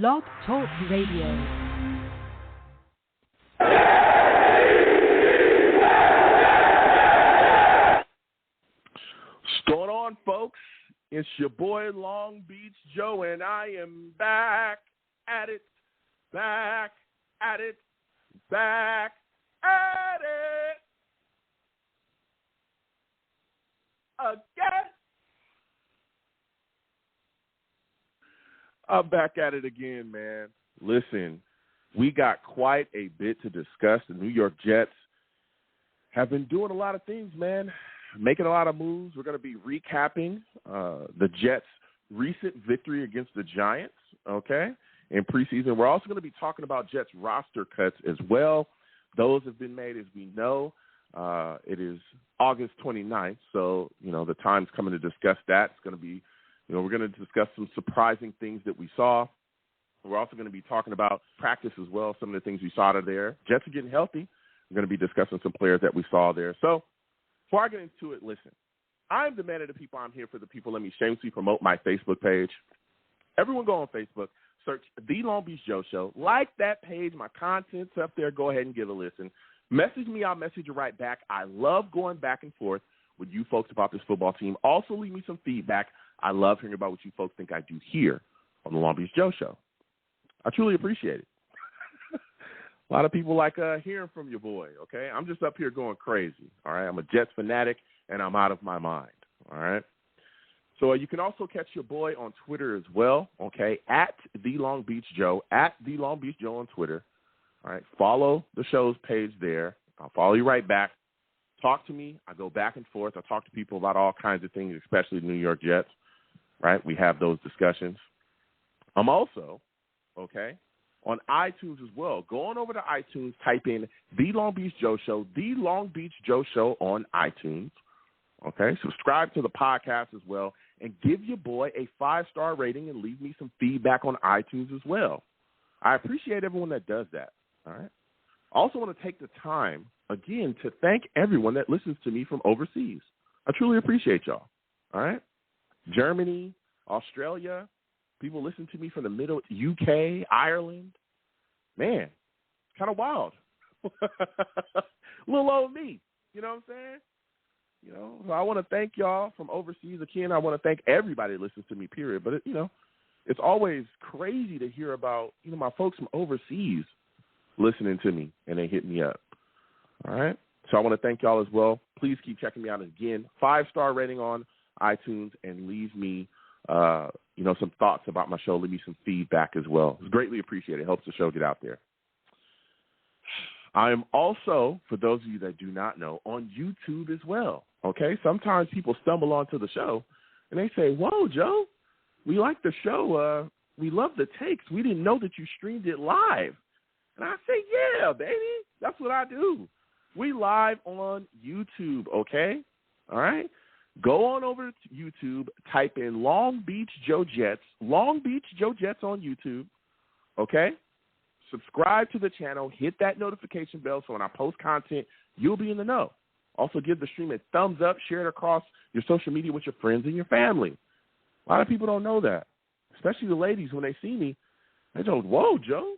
Blog Talk Radio. What's going on, folks? It's your boy Long Beach Joe, and I am back at it again. I'm back at it again, man. Listen, we got quite a bit to discuss. The New York Jets have been doing a lot of things, man, making a lot of moves. We're going to be recapping the Jets' recent victory against the Giants, okay, in preseason. We're also going to be talking about Jets roster cuts as well. Those have been made, as we know. It is August 29th, so, the time's coming to discuss that. It's going to be, we're going to discuss some surprising things that we saw. We're also going to be talking about practice as well, some of the things we saw out of there. Jets are getting healthy. We're going to be discussing some players that we saw there. So before I get into it, listen, I'm the man of the people. I'm here for the people. Let me shamelessly promote my Facebook page. Everyone go on Facebook, search The Long Beach Joe Show. Like that page. My content's up there. Go ahead and give a listen. Message me. I'll message you right back. I love going back and forth with you folks about this football team. Also, leave me some feedback. I love hearing about what you folks think I do here on the Long Beach Joe Show. I truly appreciate it. A lot of people like hearing from your boy, okay? I'm just up here going crazy, all right? I'm a Jets fanatic, and I'm out of my mind, all right? So you can also catch your boy on Twitter as well, okay, at The Long Beach Joe, at The Long Beach Joe on Twitter, all right? Follow the show's page there. I'll follow you right back. Talk to me. I go back and forth. I talk to people about all kinds of things, especially the New York Jets, right? We have those discussions. I'm also, okay, on iTunes as well. Go on over to iTunes, type in The Long Beach Joe Show, The Long Beach Joe Show on iTunes, okay? Subscribe to the podcast as well, and give your boy a 5-star rating and leave me some feedback on iTunes as well. I appreciate everyone that does that, all right? I also want to take the time, again, to thank everyone that listens to me from overseas. I truly appreciate y'all, all right? Germany, Australia, people listen to me from the middle, UK, Ireland. Man, kind of wild. Little old me, you know what I'm saying? So I want to thank y'all from overseas. Again, I want to thank everybody that listens to me, period. But, it's always crazy to hear about, my folks from overseas listening to me, and they hit me up. All right? So I want to thank y'all as well. Please keep checking me out. Again, 5-star rating on iTunes, and leave me some thoughts about my show. Leave me some feedback as well. It's greatly appreciated. It helps the show get out there. I am also, for those of you that do not know, on YouTube as well. Okay? Sometimes people stumble onto the show, and they say, whoa, Joe, we like the show. We love the takes. We didn't know that you streamed it live. And I say, yeah, baby. That's what I do. We live on YouTube, okay? All right? Go on over to YouTube, type in Long Beach Joe Jets, Long Beach Joe Jets on YouTube, okay? Subscribe to the channel, hit that notification bell so when I post content, you'll be in the know. Also give the stream a thumbs up, share it across your social media with your friends and your family. A lot of people don't know that, especially the ladies. When they see me, they go, whoa, Joe,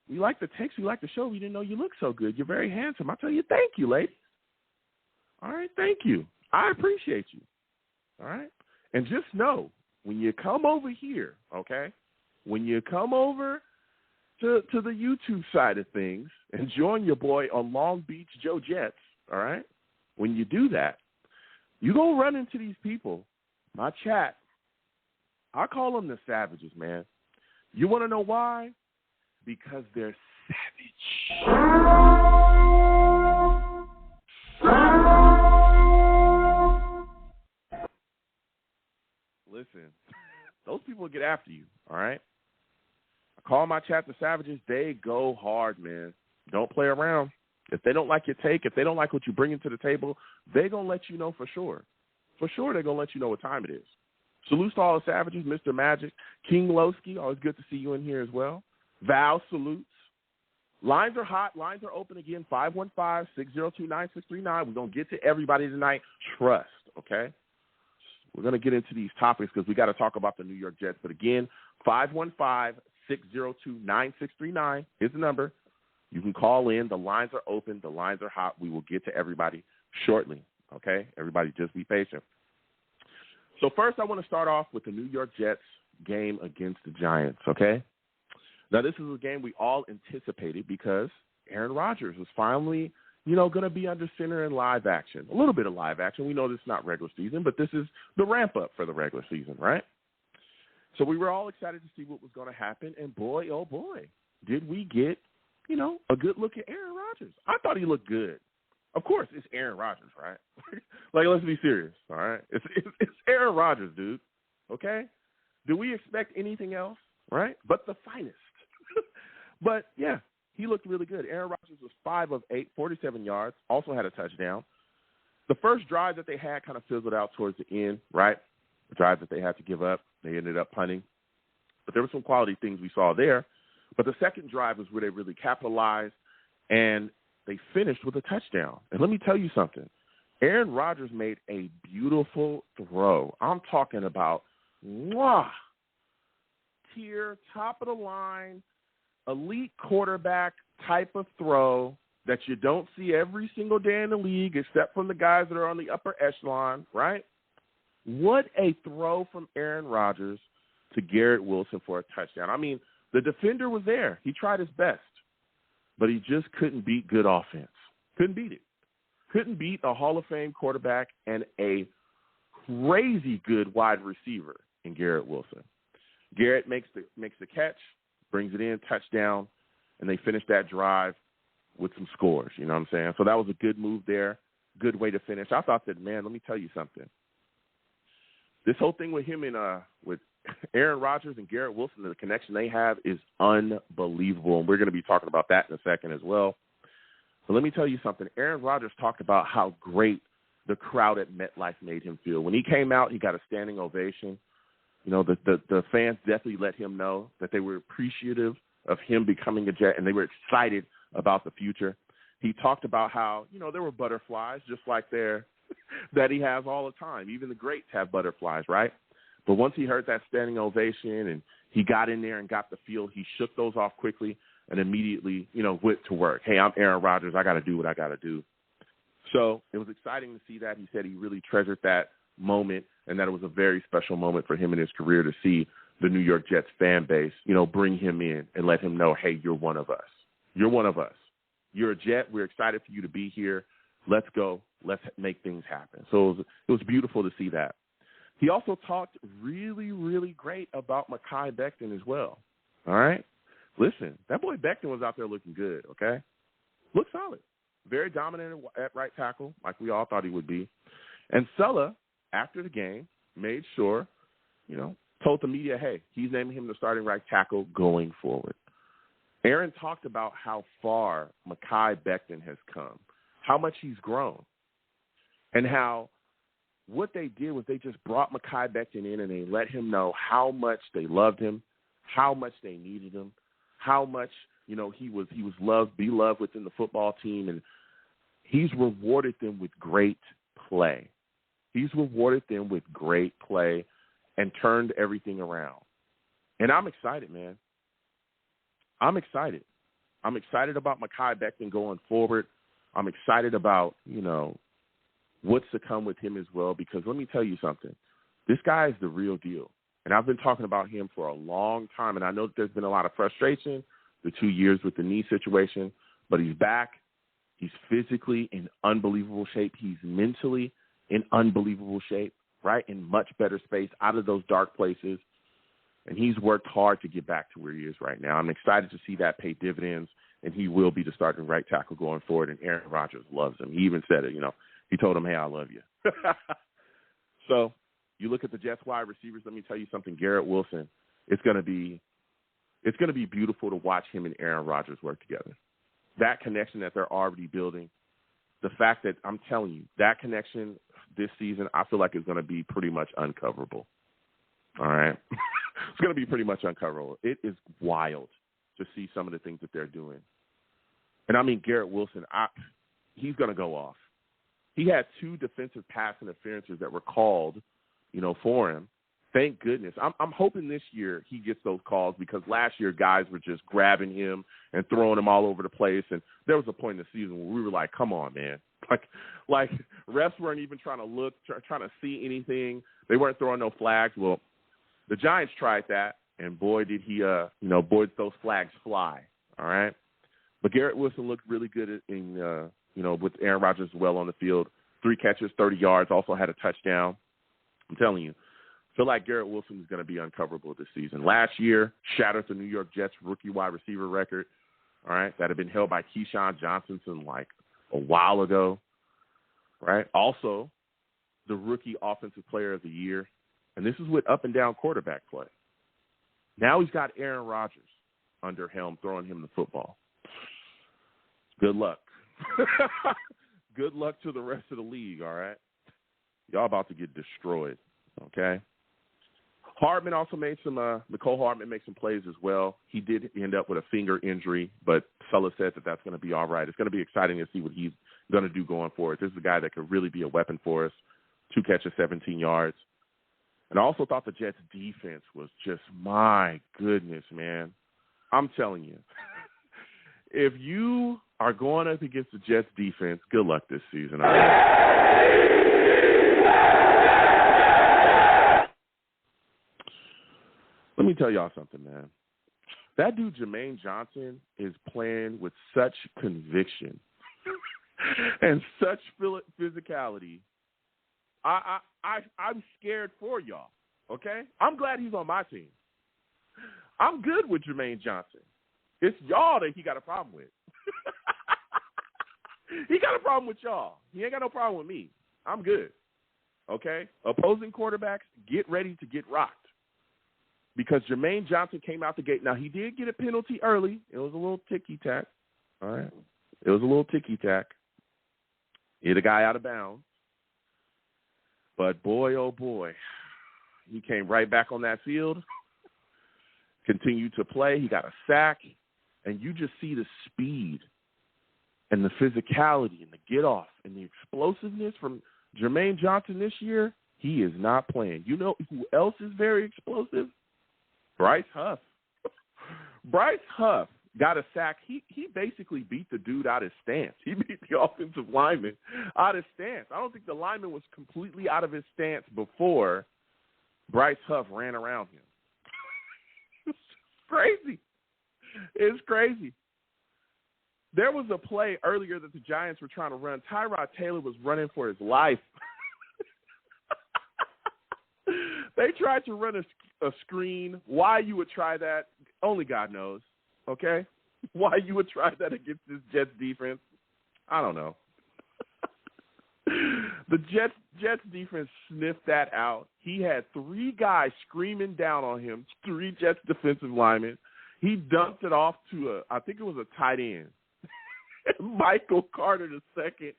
we like the text, we like the show. We didn't know you look so good. You're very handsome. I tell you, thank you, ladies. All right, thank you. I appreciate you, all right? And just know, when you come over here, okay, when you come over to the YouTube side of things and join your boy on Long Beach Joe Jets, all right, when you do that, you're going to run into these people. My chat, I call them the savages, man. You want to know why? Because they're savage. Listen, those people get after you, all right? I call my chat the savages. They go hard, man. Don't play around. If they don't like your take, if they don't like what you bring into the table, they're going to let you know for sure. For sure, they're going to let you know what time it is. Salutes to all the savages, Mr. Magic, King Lowski, always good to see you in here as well. Val salutes. Lines are hot. Lines are open again, 515-602-9639. We're going to get to everybody tonight. Trust, okay? We're going to get into these topics because we got to talk about the New York Jets. But again, 515-602-9639. 602-9639 is the number. You can call in. The lines are open. The lines are hot. We will get to everybody shortly, okay? Everybody just be patient. So first I want to start off with the New York Jets game against the Giants, okay? Now this is a game we all anticipated because Aaron Rodgers was finally, going to be under center in live action. A little bit of live action. We know this is not regular season, but this is the ramp-up for the regular season, right? So we were all excited to see what was going to happen, and boy, oh boy, did we get, a good look at Aaron Rodgers. I thought he looked good. Of course, it's Aaron Rodgers, right? Like, let's be serious, all right? It's Aaron Rodgers, dude, okay? Do we expect anything else, right? But the finest. But, yeah, he looked really good. Aaron Rodgers was 5 of 8, 47 yards, also had a touchdown. The first drive that they had kind of fizzled out towards the end, right? The drive that they had to give up, they ended up punting. But there were some quality things we saw there. But the second drive was where they really capitalized, and they finished with a touchdown. And let me tell you something. Aaron Rodgers made a beautiful throw. I'm talking about tier, top of the line, elite quarterback type of throw that you don't see every single day in the league except from the guys that are on the upper echelon, right? What a throw from Aaron Rodgers to Garrett Wilson for a touchdown. I mean, the defender was there. He tried his best, but he just couldn't beat good offense. Couldn't beat it. Couldn't beat a Hall of Fame quarterback and a crazy good wide receiver in Garrett Wilson. Garrett makes the catch, brings it in, touchdown, and they finish that drive with some scores. You know what I'm saying? So that was a good move there, good way to finish. I thought that, man, let me tell you something. This whole thing with him and with Aaron Rodgers and Garrett Wilson, the connection they have is unbelievable, and we're going to be talking about that in a second as well. But let me tell you something. Aaron Rodgers talked about how great the crowd at MetLife made him feel. When he came out, he got a standing ovation. The fans definitely let him know that they were appreciative of him becoming a Jet, and they were excited about the future. He talked about how, there were butterflies just like there that he has all the time. Even the greats have butterflies, right? But once he heard that standing ovation and he got in there and got the feel, he shook those off quickly and immediately, went to work. Hey, I'm Aaron Rodgers. I got to do what I got to do. So it was exciting to see that. He said he really treasured that moment and that it was a very special moment for him in his career to see the New York Jets fan base, bring him in and let him know, hey, you're one of us. You're one of us. You're a Jet. We're excited for you to be here. Let's go. Let's make things happen. So it was beautiful to see that. He also talked really, really great about Mekhi Becton as well. All right? Listen, that boy Becton was out there looking good, okay? Looked solid. Very dominant at right tackle, like we all thought he would be. And Sulla, after the game, made sure, told the media, hey, he's naming him the starting right tackle going forward. Aaron talked about how far Mekhi Becton has come, how much he's grown, and how what they did was they just brought Mekhi Becton in and they let him know how much they loved him, how much they needed him, how much, he was loved, beloved within the football team, and he's rewarded them with great play. He's rewarded them with great play and turned everything around. And I'm excited, man. I'm excited. I'm excited about Mekhi Becton going forward. I'm excited about, what's to come with him as well, because let me tell you something. This guy is the real deal. And I've been talking about him for a long time, and I know that there's been a lot of frustration, the 2 years with the knee situation, but he's back. He's physically in unbelievable shape. He's mentally in unbelievable shape, right, in much better space, out of those dark places. And he's worked hard to get back to where he is right now. I'm excited to see that pay dividends, and he will be the starting right tackle going forward, and Aaron Rodgers loves him. He even said it, He told him, hey, I love you. So you look at the Jets wide receivers, let me tell you something, Garrett Wilson, it's going to be beautiful to watch him and Aaron Rodgers work together. That connection that they're already building, the fact that I'm telling you, that connection this season, I feel like is going to be pretty much uncoverable. All right? It's going to be pretty much uncoverable. It is wild to see some of the things that they're doing. And I mean, Garrett Wilson, he's going to go off. He had 2 defensive pass interferences that were called, for him, Thank goodness. I'm hoping this year he gets those calls, because last year guys were just grabbing him and throwing him all over the place. And there was a point in the season where we were like, come on, man. Like refs weren't even trying to look, trying to see anything. They weren't throwing no flags. Well, the Giants tried that, and boy, did he, boy, did those flags fly. All right. But Garrett Wilson looked really good with Aaron Rodgers well on the field. 3 catches, 30 yards, also had a touchdown. I'm telling you. Feel like Garrett Wilson is going to be uncoverable this season. Last year, shattered the New York Jets rookie wide receiver record, all right, that had been held by Keyshawn Johnson like a while ago, right? Also, the rookie offensive player of the year, and this is with up and down quarterback play. Now he's got Aaron Rodgers under helm throwing him the football. Good luck. Good luck to the rest of the league, all right? Y'all about to get destroyed, okay? Hardman also made Mecole Hardman made some plays as well. He did end up with a finger injury, but Sulla said that that's going to be all right. It's going to be exciting to see what he's going to do going forward. This is a guy that could really be a weapon for us. 2 catches, 17 yards. And I also thought the Jets' defense was just, my goodness, man. I'm telling you, if you are going up against the Jets' defense, good luck this season. All right? Let me tell y'all something, man. That dude, Jermaine Johnson, is playing with such conviction and such physicality. I'm scared for y'all, okay? I'm glad he's on my team. I'm good with Jermaine Johnson. It's y'all that he got a problem with. He got a problem with y'all. He ain't got no problem with me. I'm good, okay? Opposing quarterbacks, get ready to get rocked. Because Jermaine Johnson came out the gate. Now, he did get a penalty early. It was a little ticky-tack, all right? It was a little ticky-tack. Hit a guy out of bounds. But, boy, oh, boy, he came right back on that field, continued to play. He got a sack, and you just see the speed and the physicality and the get-off and the explosiveness from Jermaine Johnson this year. He is not playing. You know who else is very explosive? Bryce Huff. Bryce Huff got a sack. He basically beat the dude out his stance. He beat the offensive lineman out of his stance. I don't think the lineman was completely out of his stance before Bryce Huff ran around him. It's crazy. It's crazy. There was a play earlier that the Giants were trying to run. Tyrod Taylor was running for his life. They tried to run a screen. Why you would try that, only God knows, okay? Why you would try that against this Jets defense, I don't know. The Jets defense sniffed that out. He had 3 guys screaming down on him, 3 Jets defensive linemen. He dumped it off to I think it was a tight end. Michael Carter II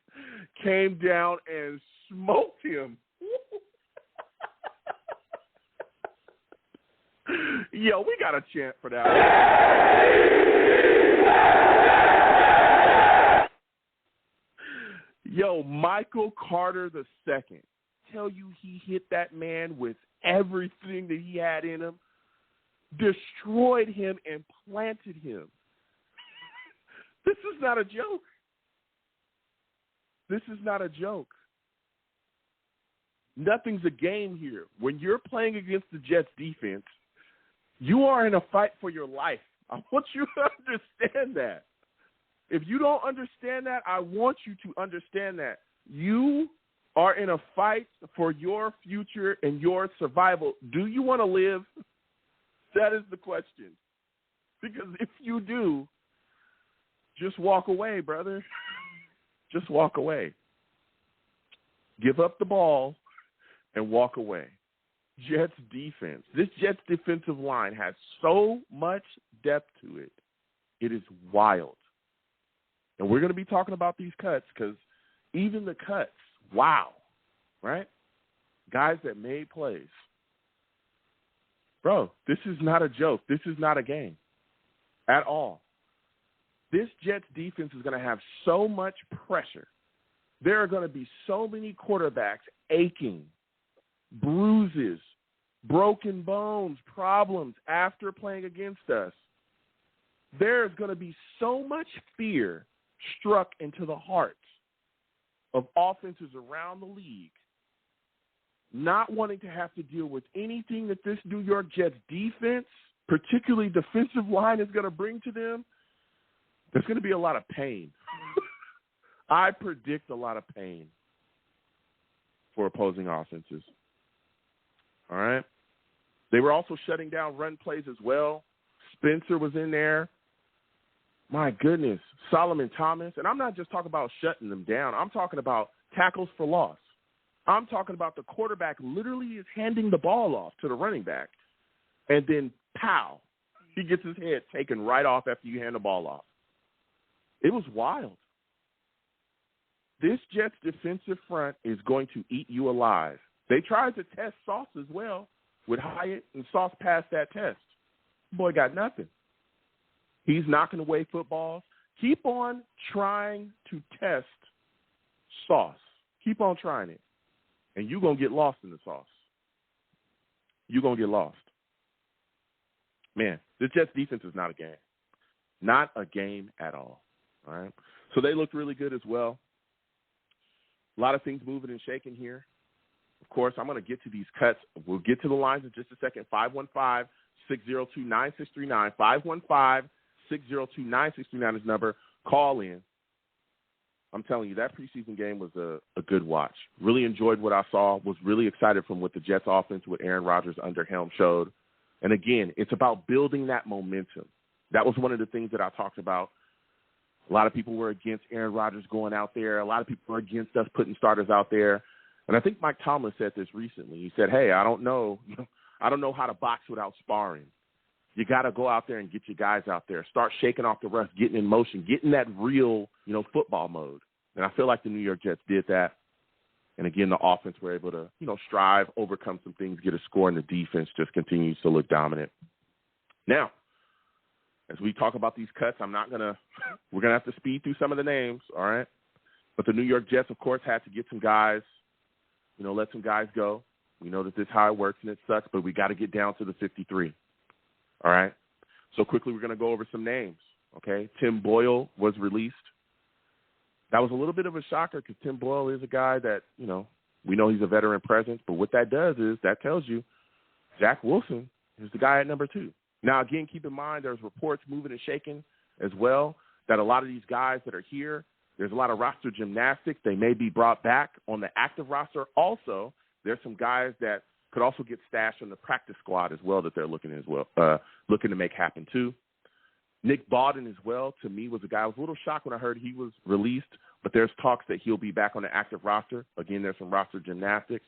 came down and smoked him. Yo, we got a chant for that one. Yo, Michael Carter II. Tell you he hit that man with everything that he had in him, destroyed him, and planted him. This is not a joke. This is not a joke. Nothing's a game here. When you're playing against the Jets defense, you are in a fight for your life. I want you to understand that. If you don't understand that, I want you to understand that. You are in a fight for your future and your survival. Do you want to live? That is the question. Because if you do, just walk away, brother. Just walk away. Give up the ball and walk away. Jets defense. This Jets defensive line has so much depth to it. It is wild. And we're going to be talking about these cuts because even the cuts, wow, right? Guys that made plays. Bro, this is not a joke. This is not a game at all. This Jets defense is going to have so much pressure. There are going to be so many quarterbacks aching, bruises, broken bones, problems after playing against us. There's going to be so much fear struck into the hearts of offenses around the league, not wanting to have to deal with anything that this New York Jets defense, particularly defensive line, is going to bring to them. There's going to be a lot of pain. I predict a lot of pain for opposing offenses. All right? They were also shutting down run plays as well. Spencer was in there. My goodness, Solomon Thomas. And I'm not just talking about shutting them down. I'm talking about tackles for loss. I'm talking about the quarterback literally is handing the ball off to the running back. And then, pow, he gets his head taken right off after you hand the ball off. It was wild. This Jets defensive front is going to eat you alive. They tried to test Sauce as well with Hyatt, and Sauce passed that test. Boy got nothing. He's knocking away footballs. Keep on trying to test Sauce. Keep on trying it. And you're going to get lost in the sauce. You're going to get lost. Man, this Jets defense is not a game. Not a game at all. All right? So they looked really good as well. A lot of things moving and shaking here. Of course, I'm going to get to these cuts. We'll get to the lines in just a second. 515-602-9639. 515-602-9639 is number. Call in. I'm telling you, that preseason game was a good watch. Really enjoyed what I saw. Was really excited from what the Jets offense with Aaron Rodgers under helm showed. And again, it's about building that momentum. That was one of the things that I talked about. A lot of people were against Aaron Rodgers going out there. A lot of people were against us putting starters out there. And I think Mike Tomlin said this recently. He said, hey, I don't know how to box without sparring. You got to go out there and get your guys out there. Start shaking off the rust, getting in motion, getting that real, football mode. And I feel like the New York Jets did that. And, again, the offense were able to, strive, overcome some things, get a score, and the defense just continues to look dominant. Now, as we talk about these cuts, we're going to have to speed through some of the names, all right? But the New York Jets, of course, had to get some guys, let some guys go. We know that this is how it works, and it sucks, but we got to get down to the 53. All right. So quickly, we're going to go over some names. Okay. Tim Boyle was released. That was a little bit of a shocker because Tim Boyle is a guy that, we know he's a veteran presence. But what that does is that tells you Zach Wilson is the guy at number 2. Now, again, keep in mind there's reports moving and shaking as well that a lot of these guys that are here, there's a lot of roster gymnastics. They may be brought back on the active roster. Also, there's some guys that could also get stashed on the practice squad as well that they're looking to make happen too. Nick Bawden as well, to me, was a guy I was a little shocked when I heard he was released, but there's talks that he'll be back on the active roster. Again, there's some roster gymnastics.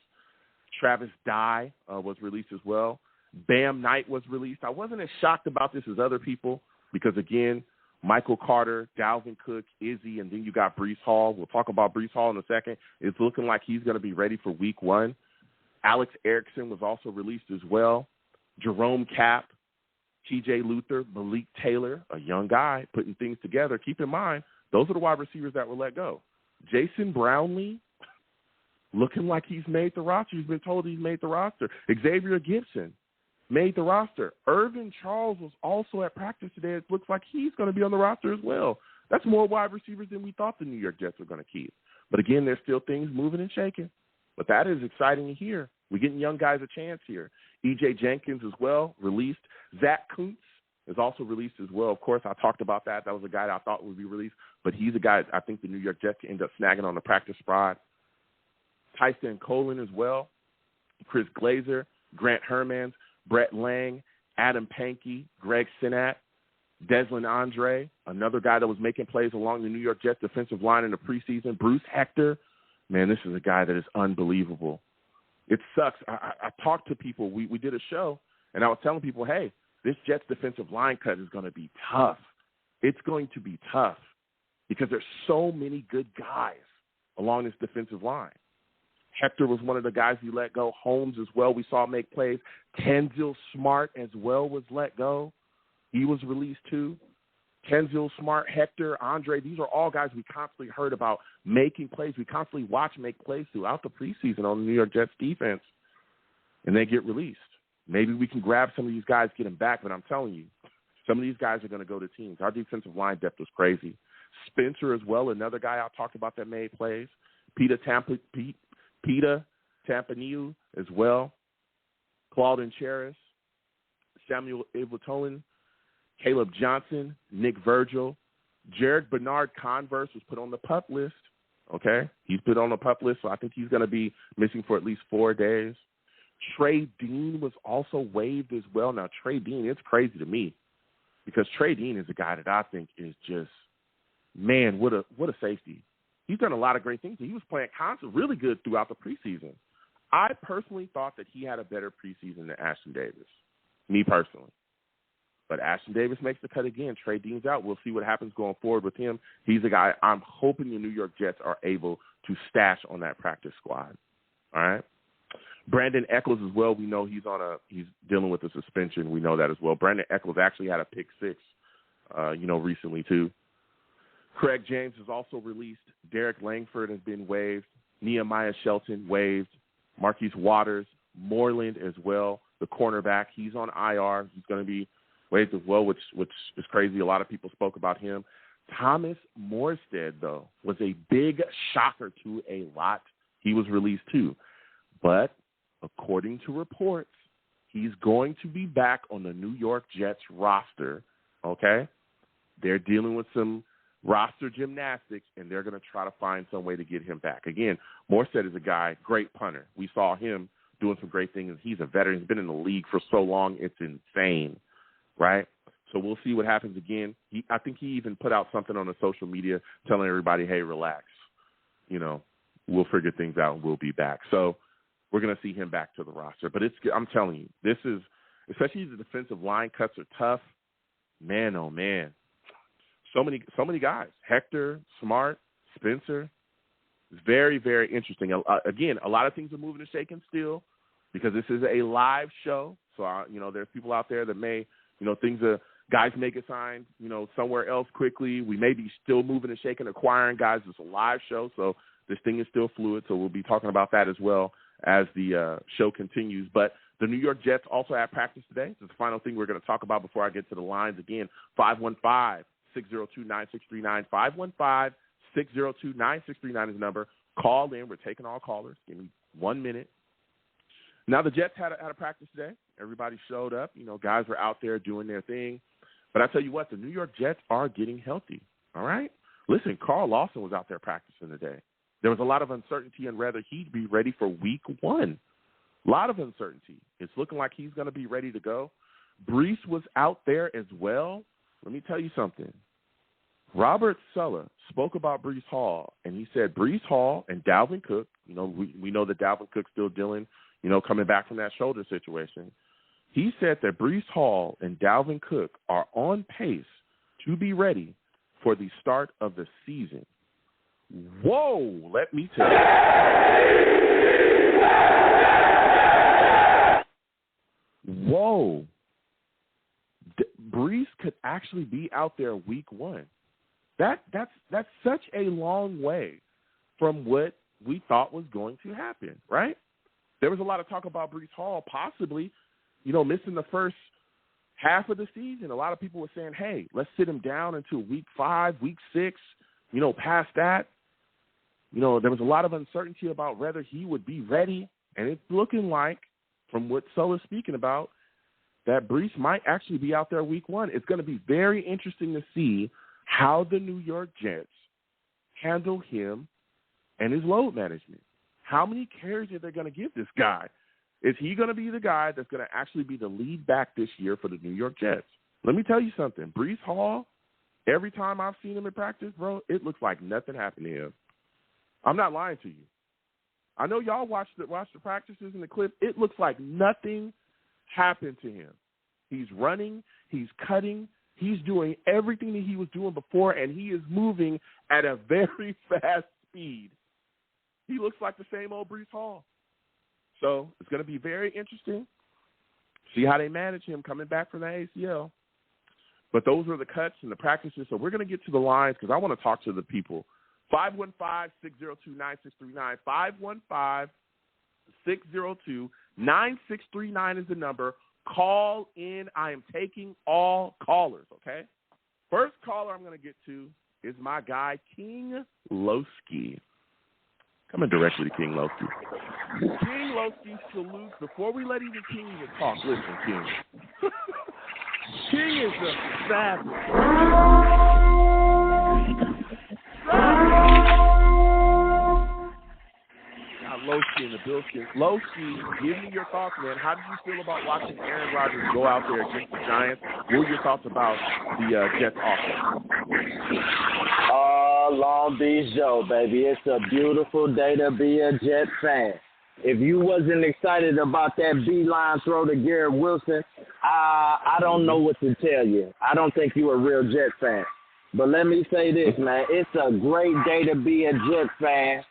Travis Dye was released as well. Bam Knight was released. I wasn't as shocked about this as other people because, again, Michael Carter, Dalvin Cook, Izzy, and then you got Breece Hall. We'll talk about Breece Hall in a second. It's looking like he's going to be ready for week 1. Alex Erickson was also released as well. Jerome Kapp, T.J. Luther, Malik Taylor, a young guy putting things together. Keep in mind, those are the wide receivers that were let go. Jason Brownlee, looking like he's made the roster. He's been told he's made the roster. Xavier Gibson made the roster. Irvin Charles was also at practice today. It looks like he's going to be on the roster as well. That's more wide receivers than we thought the New York Jets were going to keep. But, again, there's still things moving and shaking. But that is exciting to hear. We're getting young guys a chance here. E.J. Jenkins as well, released. Zach Kuntz is also released as well. Of course, I talked about that. That was a guy that I thought would be released. But he's a guy I think the New York Jets can end up snagging on the practice squad. Tyson Colin as well. Chris Glazer, Grant Hermans, Brett Lang, Adam Pankey, Greg Sinnat, Deslin Andre, another guy that was making plays along the New York Jets defensive line in the preseason. Bruce Hector. Man, this is a guy that is unbelievable. It sucks. I talked to people. We did a show, and I was telling people, hey, this Jets defensive line cut is going to be tough. It's going to be tough because there's so many good guys along this defensive line. Hector was one of the guys we let go. Holmes as well we saw make plays. Tanzil Smart as well was let go. He was released too. Tanzil Smart, Hector, Andre, these are all guys we constantly heard about making plays. We constantly watch make plays throughout the preseason on the New York Jets defense, and they get released. maybe we can grab some of these guys, get them back. But I'm telling you, some of these guys are going to go to teams. Our defensive line depth was crazy. Spencer as well, another guy I talked about that made plays. Peta Tampaniu as well. Claudin Cheris, Samuel Ivetoin, Caleb Johnson, Nick Virgil. Jared Bernard Converse was put on the PUP list. Okay? He's put on the PUP list, so I think he's going to be missing for at least 4 days. Trey Dean was also waived as well. Now, Trey Dean, it's crazy to me because Trey Dean is a guy that I think is just, man, what a safety. He's done a lot of great things. He was playing really good throughout the preseason. I personally thought that he had a better preseason than Ashton Davis, me personally. But Ashton Davis makes the cut again. Trey Dean's out. We'll see what happens going forward with him. He's a guy I'm hoping the New York Jets are able to stash on that practice squad. All right? Brandon Echols as well. We know he's dealing with a suspension. We know that as well. Brandon Echols actually had a pick 6, recently too. Craig James is also released. Derek Langford has been waived. Nehemiah Shelton waived. Marquise Waters, Moreland as well, the cornerback. He's on IR. He's going to be waived as well, which is crazy. A lot of people spoke about him. Thomas Morstead, though, was a big shocker to a lot. He was released too. But according to reports, he's going to be back on the New York Jets roster, okay? They're dealing with some roster gymnastics, and they're going to try to find some way to get him back. Again, Morstead is a guy, great punter. We saw him doing some great things. He's a veteran. He's been in the league for so long. It's insane, right? So we'll see what happens again. I think he even put out something on the social media telling everybody, hey, relax. We'll figure things out and we'll be back. So we're going to see him back to the roster. But I'm telling you, this is, especially the defensive line cuts are tough. Man, oh, man. So many guys. Hector, Smart, Spencer. It's very, very interesting. Again, a lot of things are moving and shaking still because this is a live show. So, there's people out there that may, guys may get signed, somewhere else quickly. We may be still moving and shaking, acquiring guys. It's a live show, so this thing is still fluid. So we'll be talking about that as well as the show continues. But the New York Jets also had practice today. This is the final thing we're going to talk about before I get to the lines. Again, 515-602-9639. 515-602-9639 is the number. Call in. We're taking all callers. Give me 1 minute. Now, the Jets had a practice today. Everybody showed up. Guys were out there doing their thing. But I tell you what, the New York Jets are getting healthy, all right? Listen, Carl Lawson was out there practicing today. There was a lot of uncertainty on whether he'd be ready for week 1. A lot of uncertainty. It's looking like he's going to be ready to go. Brees was out there as well. Let me tell you something. Robert Saleh spoke about Brees Hall, and he said Brees Hall and Dalvin Cook, we know that Dalvin Cook's still dealing, coming back from that shoulder situation. He said that Brees Hall and Dalvin Cook are on pace to be ready for the start of the season. Whoa, let me tell you. Whoa. Brees could actually be out there week 1. That's such a long way from what we thought was going to happen, right? There was a lot of talk about Brees Hall possibly, missing the first half of the season. A lot of people were saying, hey, let's sit him down until week 5, week 6, past that. There was a lot of uncertainty about whether he would be ready, and it's looking like, from what Saleh's speaking about, that Brees might actually be out there week 1. It's going to be very interesting to see how the New York Jets handle him and his load management. How many carries are they going to give this guy? Is he going to be the guy that's going to actually be the lead back this year for the New York Jets? Let me tell you something. Brees Hall, every time I've seen him in practice, bro, it looks like nothing happened to him. I'm not lying to you. I know y'all watch the practices and the clip. It looks like nothing happened to him. He's running. He's cutting. He's doing everything that he was doing before, and he is moving at a very fast speed. He looks like the same old Brees Hall. So it's going to be very interesting. See how they manage him coming back from the ACL. But those are the cuts and the practices. So we're going to get to the lines because I want to talk to the people. 515-602-9639. 9639 is the number. Call in. I am taking all callers, okay? First caller I'm going to get to is my guy, King Lowski. Coming directly to King Lowski. King Lowski salutes. Before we let even King even talk, listen, King. King is a savage. Got Lowski in the Billskins. Lowski, give me your thoughts, man. How did you feel about watching Aaron Rodgers go out there against the Giants? What were your thoughts about the Jets offense? Long Beach Joe, baby. It's a beautiful day to be a Jet fan. If you wasn't excited about that beeline throw to Garrett Wilson, I don't know what to tell you. I don't think you're a real Jet fan. But let me say this, man. It's a great day to be a Jet fan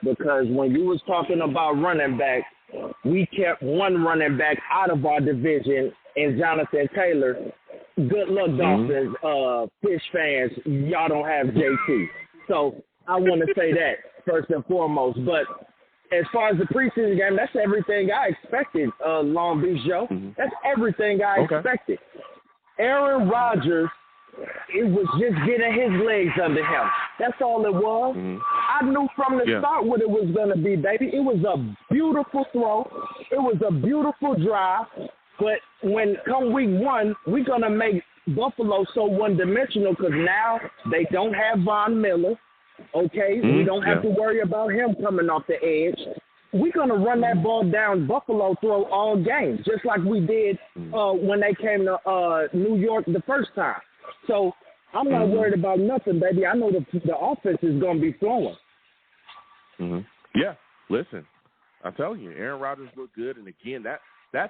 because when you was talking about running back, we kept one running back out of our division in Jonathan Taylor. Good luck, Dolphins, Fish fans. Y'all don't have JT. So I want to say that first and foremost. But as far as the preseason game, that's everything I expected, Long Beach Joe. That's everything I expected. Aaron Rodgers, it was just getting his legs under him. That's all it was. I knew from the start what it was going to be, baby. It was a beautiful throw. It was a beautiful drive. But when come week one, we're going to make Buffalo so one-dimensional because now they don't have Von Miller, okay? We don't have to worry about him coming off the edge. We're going to run that ball down Buffalo throw all game, just like we did when they came to New York the first time. So I'm not worried about nothing, baby. I know the offense is going to be throwing. Yeah, listen, I'm telling you, Aaron Rodgers looked good. And, again, that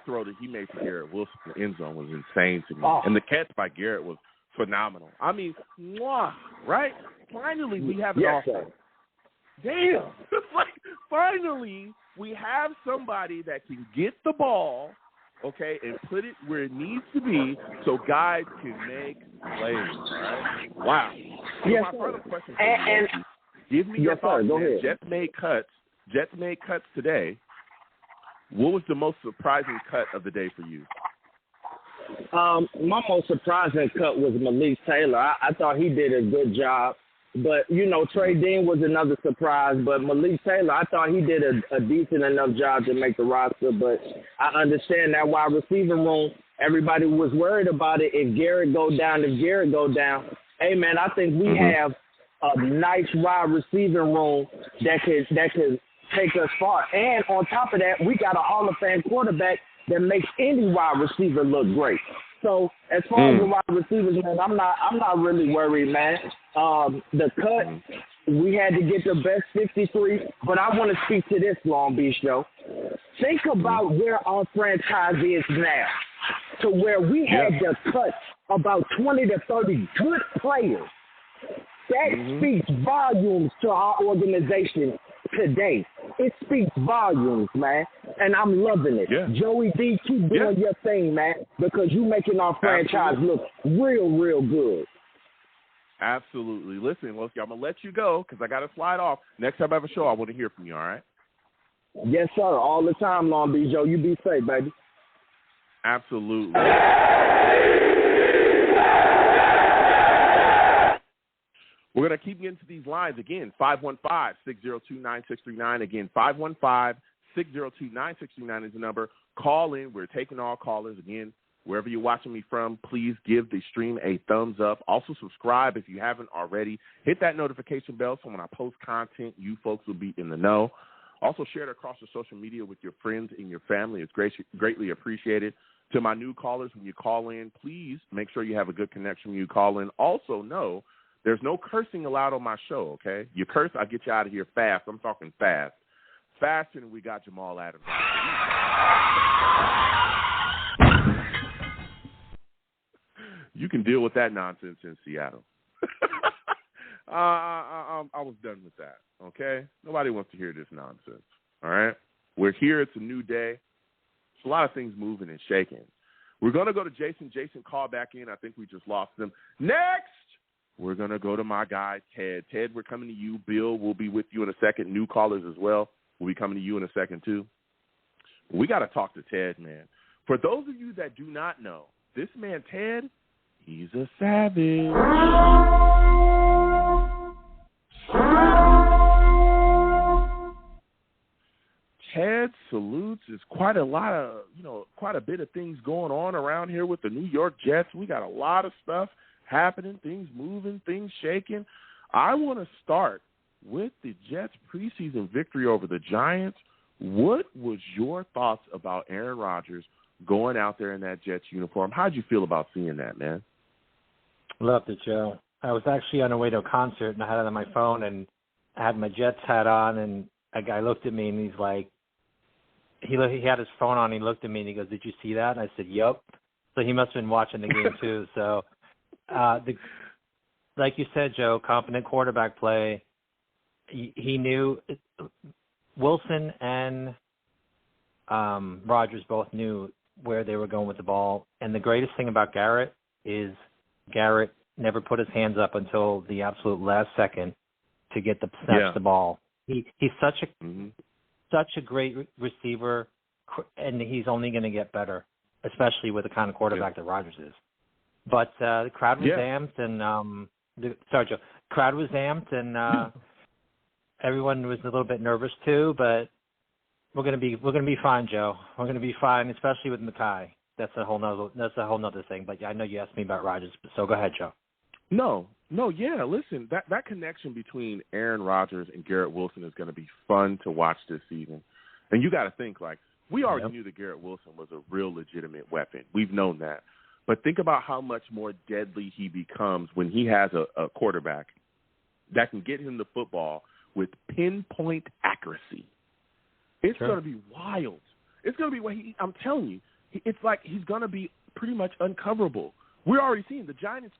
throw that he made to Garrett Wilson in the end zone was insane to me. And the catch by Garrett was phenomenal. I mean, right? Finally, we have an offense. Damn. Like, finally, we have somebody that can get the ball, okay, and put it where it needs to be so guys can make plays, right? Wow. So my further question for you, give me your thoughts, man. Jets made cuts today. What was the most surprising cut of the day for you? My most surprising cut was Malik Taylor. I thought he did a good job. But, you know, Trey Dean was another surprise. But Malik Taylor, I thought he did a decent enough job to make the roster. But I understand that wide receiving room, everybody was worried about it. If Garrett go down, hey, man, I think we have a nice wide receiving room that could take us far. And on top of that, we got a Hall of Fame quarterback that makes any wide receiver look great. So as far as the wide receivers, man, I'm not really worried, man. The cut, we had to get the best 53, but I want to speak to this, Long Beach, though. Think about where our franchise is now, to where we had to cut about 20 to 30 good players. That speaks volumes to our organization today. It speaks volumes, man, and I'm loving it. Joey D, keep doing your thing, man, because you making our franchise look real, real good. Absolutely. Listen, Lowski, I'm going to let you go because I got to slide off. Next time I have a show, I want to hear from you, all right? Yes, sir. All the time, Long Beach, Joe. You be safe, baby. Absolutely. We're going to keep getting to these lines again. 515-602-9639. Again, 515-602-9639 is the number. Call in. We're taking all callers. Again, wherever you're watching me from, please give the stream a thumbs up. Also, subscribe if you haven't already. Hit that notification bell so when I post content, you folks will be in the know. Also, share it across your social media with your friends and your family. It's greatly appreciated. To my new callers, when you call in, please make sure you have a good connection when you call in. Also, know there's no cursing allowed on my show, okay? You curse, I'll get you out of here fast. I'm talking fast. Faster than we got Jamal Adams. You can deal with that nonsense in Seattle. I was done with that, okay? Nobody wants to hear this nonsense, all right? We're here. It's a new day. There's a lot of things moving and shaking. We're going to go to Jason. Jason, call back in. I think we just lost him. Next! We're going to go to my guy, Ted. Ted, we're coming to you. Bill will be with you in a second. New callers as well will be coming to you in a second, too. We got to talk to Ted, man. For those of you that do not know, this man, Ted, he's a savage. Ted salutes is quite a bit of things going on around here with the New York Jets. We got a lot of stuff happening, things moving, things shaking. I want to start with the Jets' preseason victory over the Giants. What was your thoughts about Aaron Rodgers going out there in that Jets uniform? How'd you feel about seeing that, man? Loved it, Joe. I was actually on the way to a concert, and I had it on my phone, and I had my Jets hat on, and a guy looked at me, and he's like, he had his phone on, and he looked at me, and he goes, "Did you see that?" And I said, "Yup." So he must have been watching the game, too. So, like you said, Joe, competent quarterback play. He knew Wilson and Rodgers both knew where they were going with the ball. And the greatest thing about Garrett is Garrett never put his hands up until the absolute last second to get snatch the ball. He's such a great receiver, and he's only going to get better, especially with the kind of quarterback that Rodgers is. But the crowd was amped, and the crowd was amped, and everyone was a little bit nervous too. But we're gonna be fine, Joe. We're gonna be fine, especially with Mekhi. That's a whole nother thing. But I know you asked me about Rodgers, so go ahead, Joe. No, yeah. Listen, that connection between Aaron Rodgers and Garrett Wilson is going to be fun to watch this season. And you got to think, like, we already knew that Garrett Wilson was a real legitimate weapon. We've known that. But think about how much more deadly he becomes when he has a quarterback that can get him the football with pinpoint accuracy. It's going to be wild. It's going to be, I'm telling you, it's like he's going to be pretty much uncoverable. We're already seeing the Giants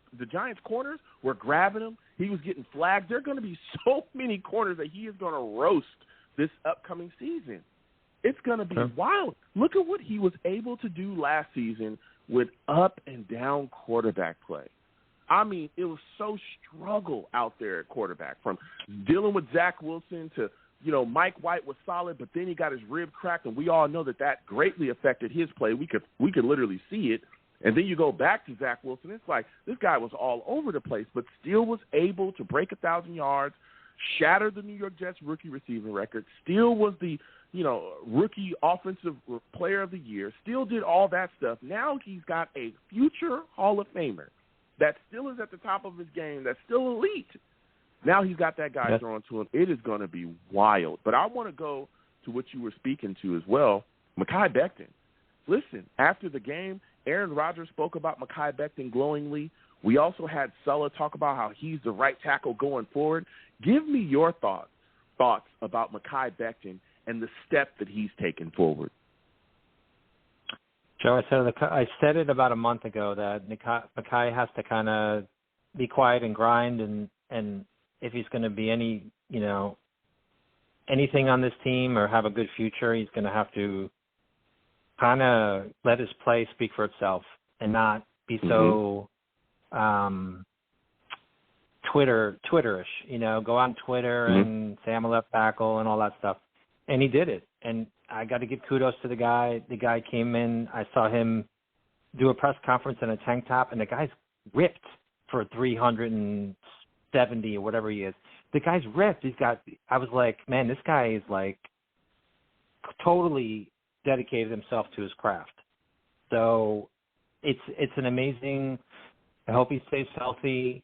corners were grabbing him. He was getting flagged. There are going to be so many corners that he is going to roast this upcoming season. It's going to be wild. Look at what he was able to do last season with up and down quarterback play. I mean, it was so struggle out there at quarterback, from dealing with Zach Wilson to, Mike White was solid, but then he got his rib cracked, and we all know that greatly affected his play. We could literally see it. And then you go back to Zach Wilson. It's like this guy was all over the place, but still was able to break 1,000 yards, shatter the New York Jets rookie receiving record, still was the, rookie offensive player of the year, still did all that stuff. Now he's got a future Hall of Famer that still is at the top of his game, that's still elite. Now he's got that guy throwing to him. It is going to be wild. But I want to go to what you were speaking to as well, Mekhi Becton. Listen, after the game, Aaron Rodgers spoke about Mekhi Becton glowingly. We also had Sulla talk about how he's the right tackle going forward. Give me your thoughts about Mekhi Becton and the step that he's taken forward. Joe, I said it about a month ago that Mekhi has to kind of be quiet and grind, and if he's going to be anything on this team or have a good future, he's going to have to kind of let his play speak for itself and not be so Twitterish, go on Twitter and say I'm a left tackle and all that stuff. And he did it. And I got to give kudos to the guy. The guy came in. I saw him do a press conference in a tank top, and the guy's ripped for 370 or whatever he is. The guy's ripped. I was like, man, this guy is like totally dedicated himself to his craft. So it's an amazing. I hope he stays healthy.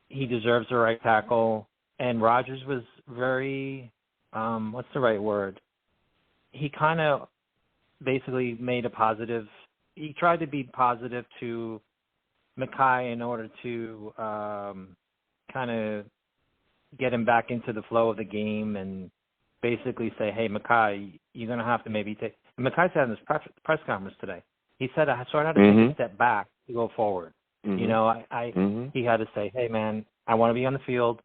He deserves the right tackle. And Rodgers was very, what's the right word? He kind of basically made a positive. He tried to be positive to Mekhi in order to kind of get him back into the flow of the game and basically say, hey, Mekhi, you're going to have to maybe take. Mekhi said in his press conference today, he said, I sort of had to take a step back to go forward. He had to say, hey, man, I want to be on the field.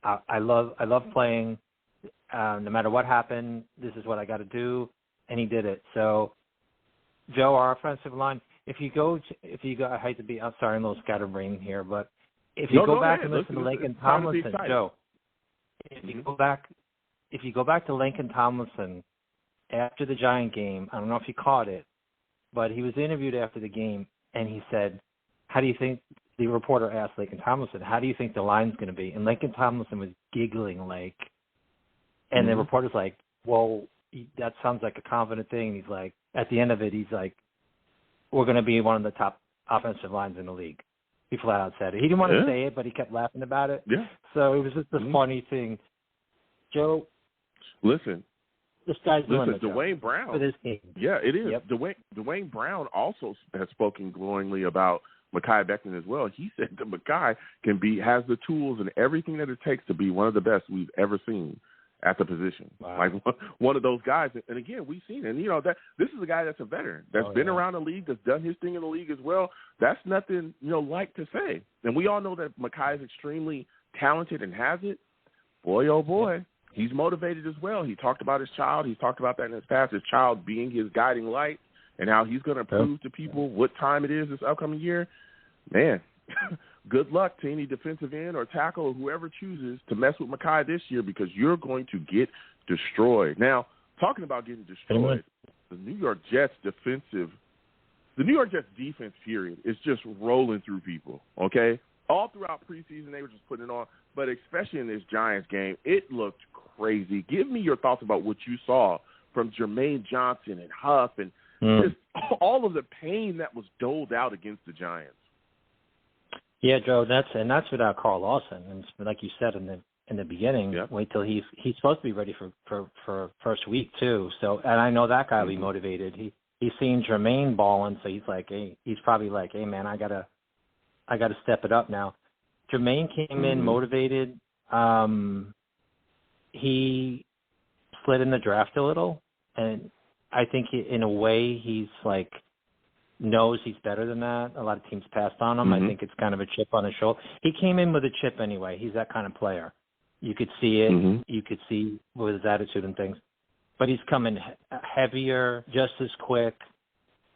I love playing. No matter what happened, this is what I got to do, and he did it. So, Joe, our offensive line. If you go, I hate to be. I'm sorry, I'm a little scatterbrained here, but if you go back and listen to Lincoln Tomlinson, Joe, if you go back to Lincoln Tomlinson after the Giant game. I don't know if you caught it, but he was interviewed after the game, and he said, how do you think, the reporter asked Laken Tomlinson, how do you think the line's going to be? And Laken Tomlinson was giggling and the reporter's like, well, that sounds like a confident thing. He's like, at the end of it, he's like, we're going to be one of the top offensive lines in the league. He flat out said it. He didn't want to say it, but he kept laughing about it. Yeah. So it was just a funny thing. Joe, listen, this guy's doing it, Dwayne Brown. For this team. Yeah, it is. Yep. Dwayne Brown also has spoken glowingly about Mekhi Becton as well. He said that Mekhi has the tools and everything that it takes to be one of the best we've ever seen at the position. Wow. Like one of those guys. And again, we've seen it. And, that this is a guy that's a veteran, that's been around the league, that's done his thing in the league as well. That's nothing, light to say. And we all know that Mekhi is extremely talented and has it. Boy, oh boy, he's motivated as well. He talked about his child. He's talked about that in his past, his child being his guiding light and how he's going to prove to people what time it is this upcoming year. Man, good luck to any defensive end or tackle or whoever chooses to mess with Mekhi this year, because you're going to get destroyed. Now, talking about getting destroyed, the New York Jets defense, period, is just rolling through people, okay? All throughout preseason, they were just putting it on, but especially in this Giants game, it looked crazy. Give me your thoughts about what you saw from Jermaine Johnson and Huff and just all of the pain that was doled out against the Giants. Yeah, Joe, that's without Carl Lawson, and like you said in the beginning, wait till he's supposed to be ready for first week too. So, and I know that guy will be motivated. He's seen Jermaine balling, so he's like, hey, he's probably like, hey man, I gotta step it up now. Jermaine came in motivated. He slid in the draft a little, and I think in a way he's like, knows he's better than that. A lot of teams passed on him. I think it's kind of a chip on his shoulder. He came in with a chip anyway. He's that kind of player. You could see it. You could see with his attitude and things. But he's coming heavier, just as quick,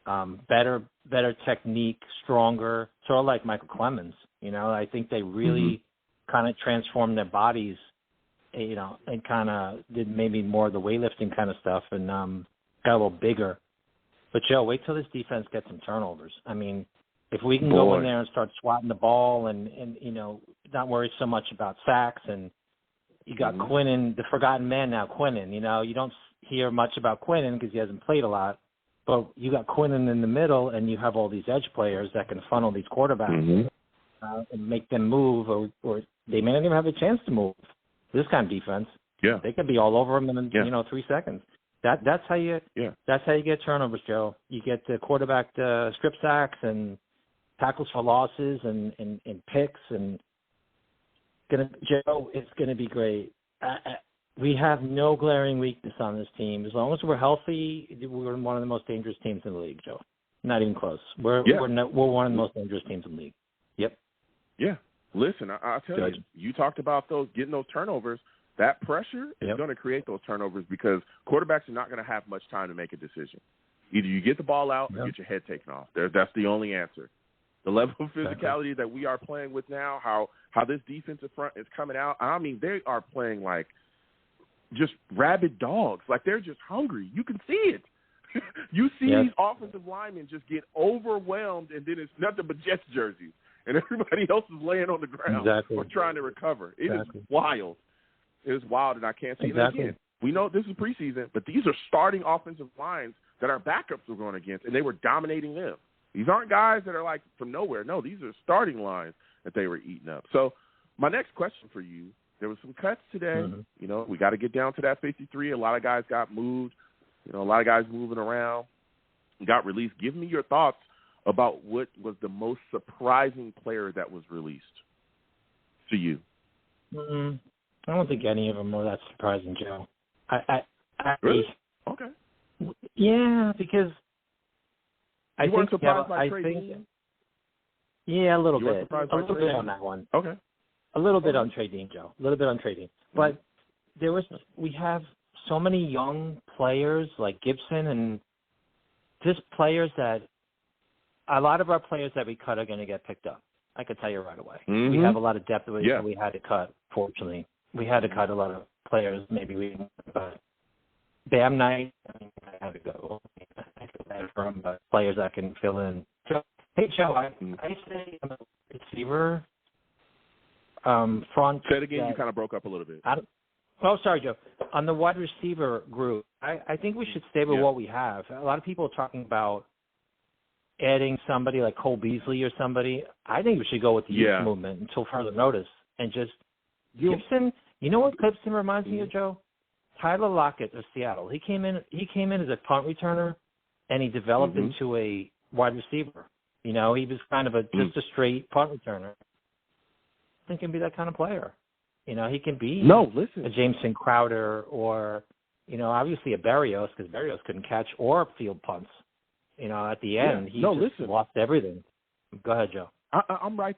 better technique, stronger, sort of like Michael Clemens. I think they really kind of transformed their bodies, and kind of did maybe more of the weightlifting kind of stuff and got a little bigger. But, Joe, wait till this defense gets some turnovers. I mean, if we can go in there and start swatting the ball and not worry so much about sacks, and you got Quinnen, the forgotten man now, Quinnen. You don't hear much about Quinnen because he hasn't played a lot. But you got Quinnen in the middle, and you have all these edge players that can funnel these quarterbacks and make them move, or they may not even have a chance to move. This kind of defense, they could be all over them in 3 seconds. That's how you get turnovers, Joe. You get the quarterback strip sacks and tackles for losses and picks, and Joe, it's gonna be great. We have no glaring weakness on this team. As long as we're healthy, we're one of the most dangerous teams in the league, Joe. Not even close. We're one of the most dangerous teams in the league. Yep. Yeah. Listen, I'll tell you. You talked about getting those turnovers. That pressure is going to create those turnovers because quarterbacks are not going to have much time to make a decision. Either you get the ball out or get your head taken off. That's the only answer. The level of physicality that we are playing with now, how this defensive front is coming out, I mean, they are playing like just rabid dogs. Like they're just hungry. You can see it. You see these offensive linemen just get overwhelmed, and then it's nothing but Jets jerseys, and everybody else is laying on the ground or trying to recover. It is wild. It is wild, and I can't see it again. We know this is preseason, but these are starting offensive lines that our backups were going against, and they were dominating them. These aren't guys that are like from nowhere. No, these are starting lines that they were eating up. So my next question for you, there was some cuts today. We got to get down to that 53. A lot of guys got moved. A lot of guys moving around, got released. Give me your thoughts about what was the most surprising player that was released to you. I don't think any of them were that surprising, Joe. Really? Okay. Yeah, because you weren't surprised by Trey Dean? Yeah, a little bit. A little bit on that one. Okay. A little bit on Trey Dean, Joe. A little bit on Trey Dean. But we have so many young players like Gibson and just players that a lot of our players that we cut are going to get picked up. I could tell you right away. We have a lot of depth that we had to cut, fortunately. We had to cut a lot of players, maybe we didn't, but Bam Knight, I mean, confirmed, but players that can fill in. So, hey, Joe, I say on the receiver front. Say it again. You kind of broke up a little bit. Sorry, Joe. On the wide receiver group, I think we should stay with what we have. A lot of people are talking about adding somebody like Cole Beasley or somebody. I think we should go with the youth movement until further notice and just Gibson. You know what Gibson reminds me of, Joe? Tyler Lockett of Seattle. He came in as a punt returner, and he developed into a wide receiver. You know, he was kind of just a straight punt returner. I think he can be that kind of player. You know, he can be a Jameson Crowder or, you know, obviously a Berrios, because Berrios couldn't catch or field punts. You know, at the end, he lost everything. Go ahead, Joe. I'm right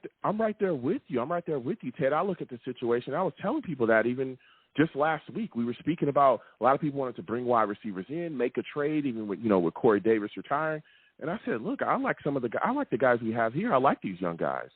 there with you. I'm right there with you, Ted. I look at the situation. I was telling people that even just last week. We were speaking about a lot of people wanted to bring wide receivers in, make a trade, even with Corey Davis retiring. And I said, look, I like the guys we have here. I like these young guys.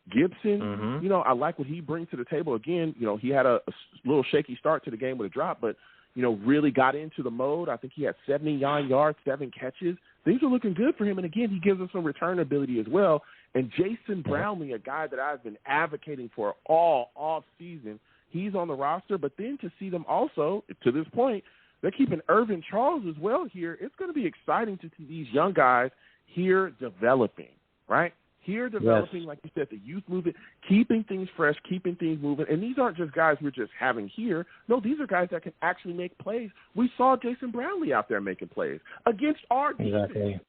Gibson, you know, I like what he brings to the table. Again, you know, he had a little shaky start to the game with a drop, but, you know, really got into the mode. I think he had 79 yards, 7 catches. Things are looking good for him. And, again, he gives us some return ability as well. And Jason Brownlee, a guy that I've been advocating for all offseason, he's on the roster. But then to see them also, to this point, they're keeping Irvin Charles as well here. It's going to be exciting to see these young guys here developing, right? Here developing, like you said, the youth movement, keeping things fresh, keeping things moving. And these aren't just guys we're just having here. No, these are guys that can actually make plays. We saw Jason Brownlee out there making plays against our defense. Exactly.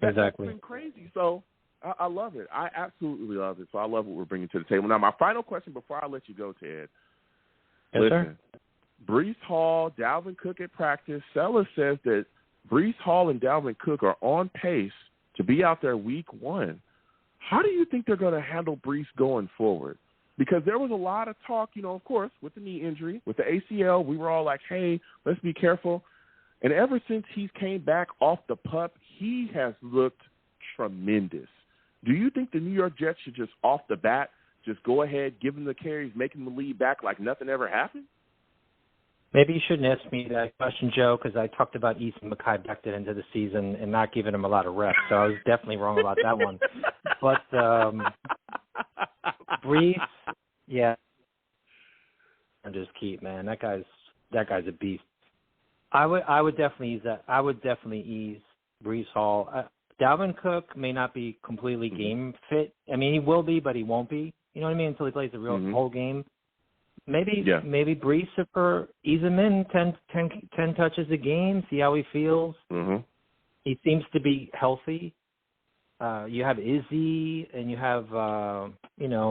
That's been crazy. So I love it. I absolutely love it. So I love what we're bringing to the table. Now, my final question before I let you go, Ted. Yes, sir. Breece Hall, Dalvin Cook at practice. Sellis says that Breece Hall and Dalvin Cook are on pace to be out there week 1. How do you think they're going to handle Breece going forward? Because there was a lot of talk, you know, of course, with the knee injury, with the ACL, we were all like, hey, let's be careful. And ever since he came back off the PUP, he has looked tremendous. Do you think the New York Jets should just off the bat just go ahead, give him the carries, make him the lead back like nothing ever happened? Maybe you shouldn't ask me that question, Joe, because I talked about Ethan Mekhi-Becton into the season and not giving him a lot of reps, so I was definitely wrong about that one. But Breece, and just keep, man. That guy's a beast. I would definitely use that. I would definitely ease Breece Hall. Dalvin Cook may not be completely game fit. I mean, he will be, but he won't be. You know what I mean? Until he plays the real whole game. Maybe Breece ease him in 10 touches a game, see how he feels. He seems to be healthy. You have Izzy and you have,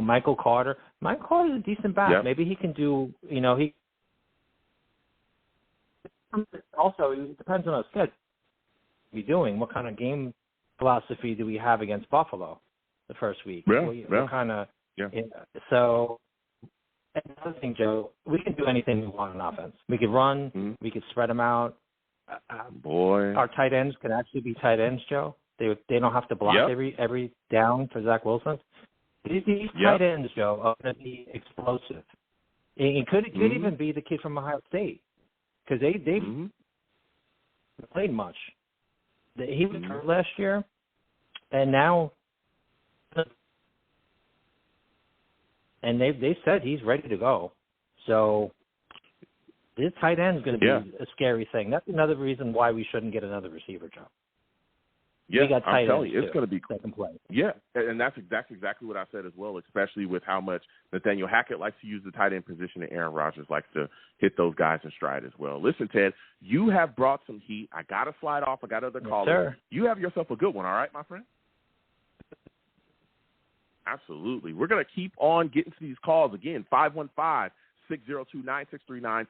Michael Carter. Michael Carter's a decent back. Yep. Maybe he can do, also, it depends on our schedule. What doing? What kind of game philosophy do we have against Buffalo the first week? What kind of so another thing, Joe, we can do anything we want on offense. We could run, we could spread them out. Our tight ends can actually be tight ends, Joe. They don't have to block every down for Zach Wilson. These tight ends, Joe, are going to be explosive. It could even be the kid from Ohio State because they've played much. He was hurt last year, and now they said he's ready to go. So this tight end is going to be a scary thing. That's another reason why we shouldn't get another receiver, Joe. Yeah, I'm telling you, it's going to be cool. Yeah, and that's exactly what I said as well, especially with how much Nathaniel Hackett likes to use the tight end position and Aaron Rodgers likes to hit those guys in stride as well. Listen, Ted, you have brought some heat. I got to slide off. I got other callers. Sir. You have yourself a good one, all right, my friend? Absolutely. We're going to keep on getting to these calls again. 515-602-9639.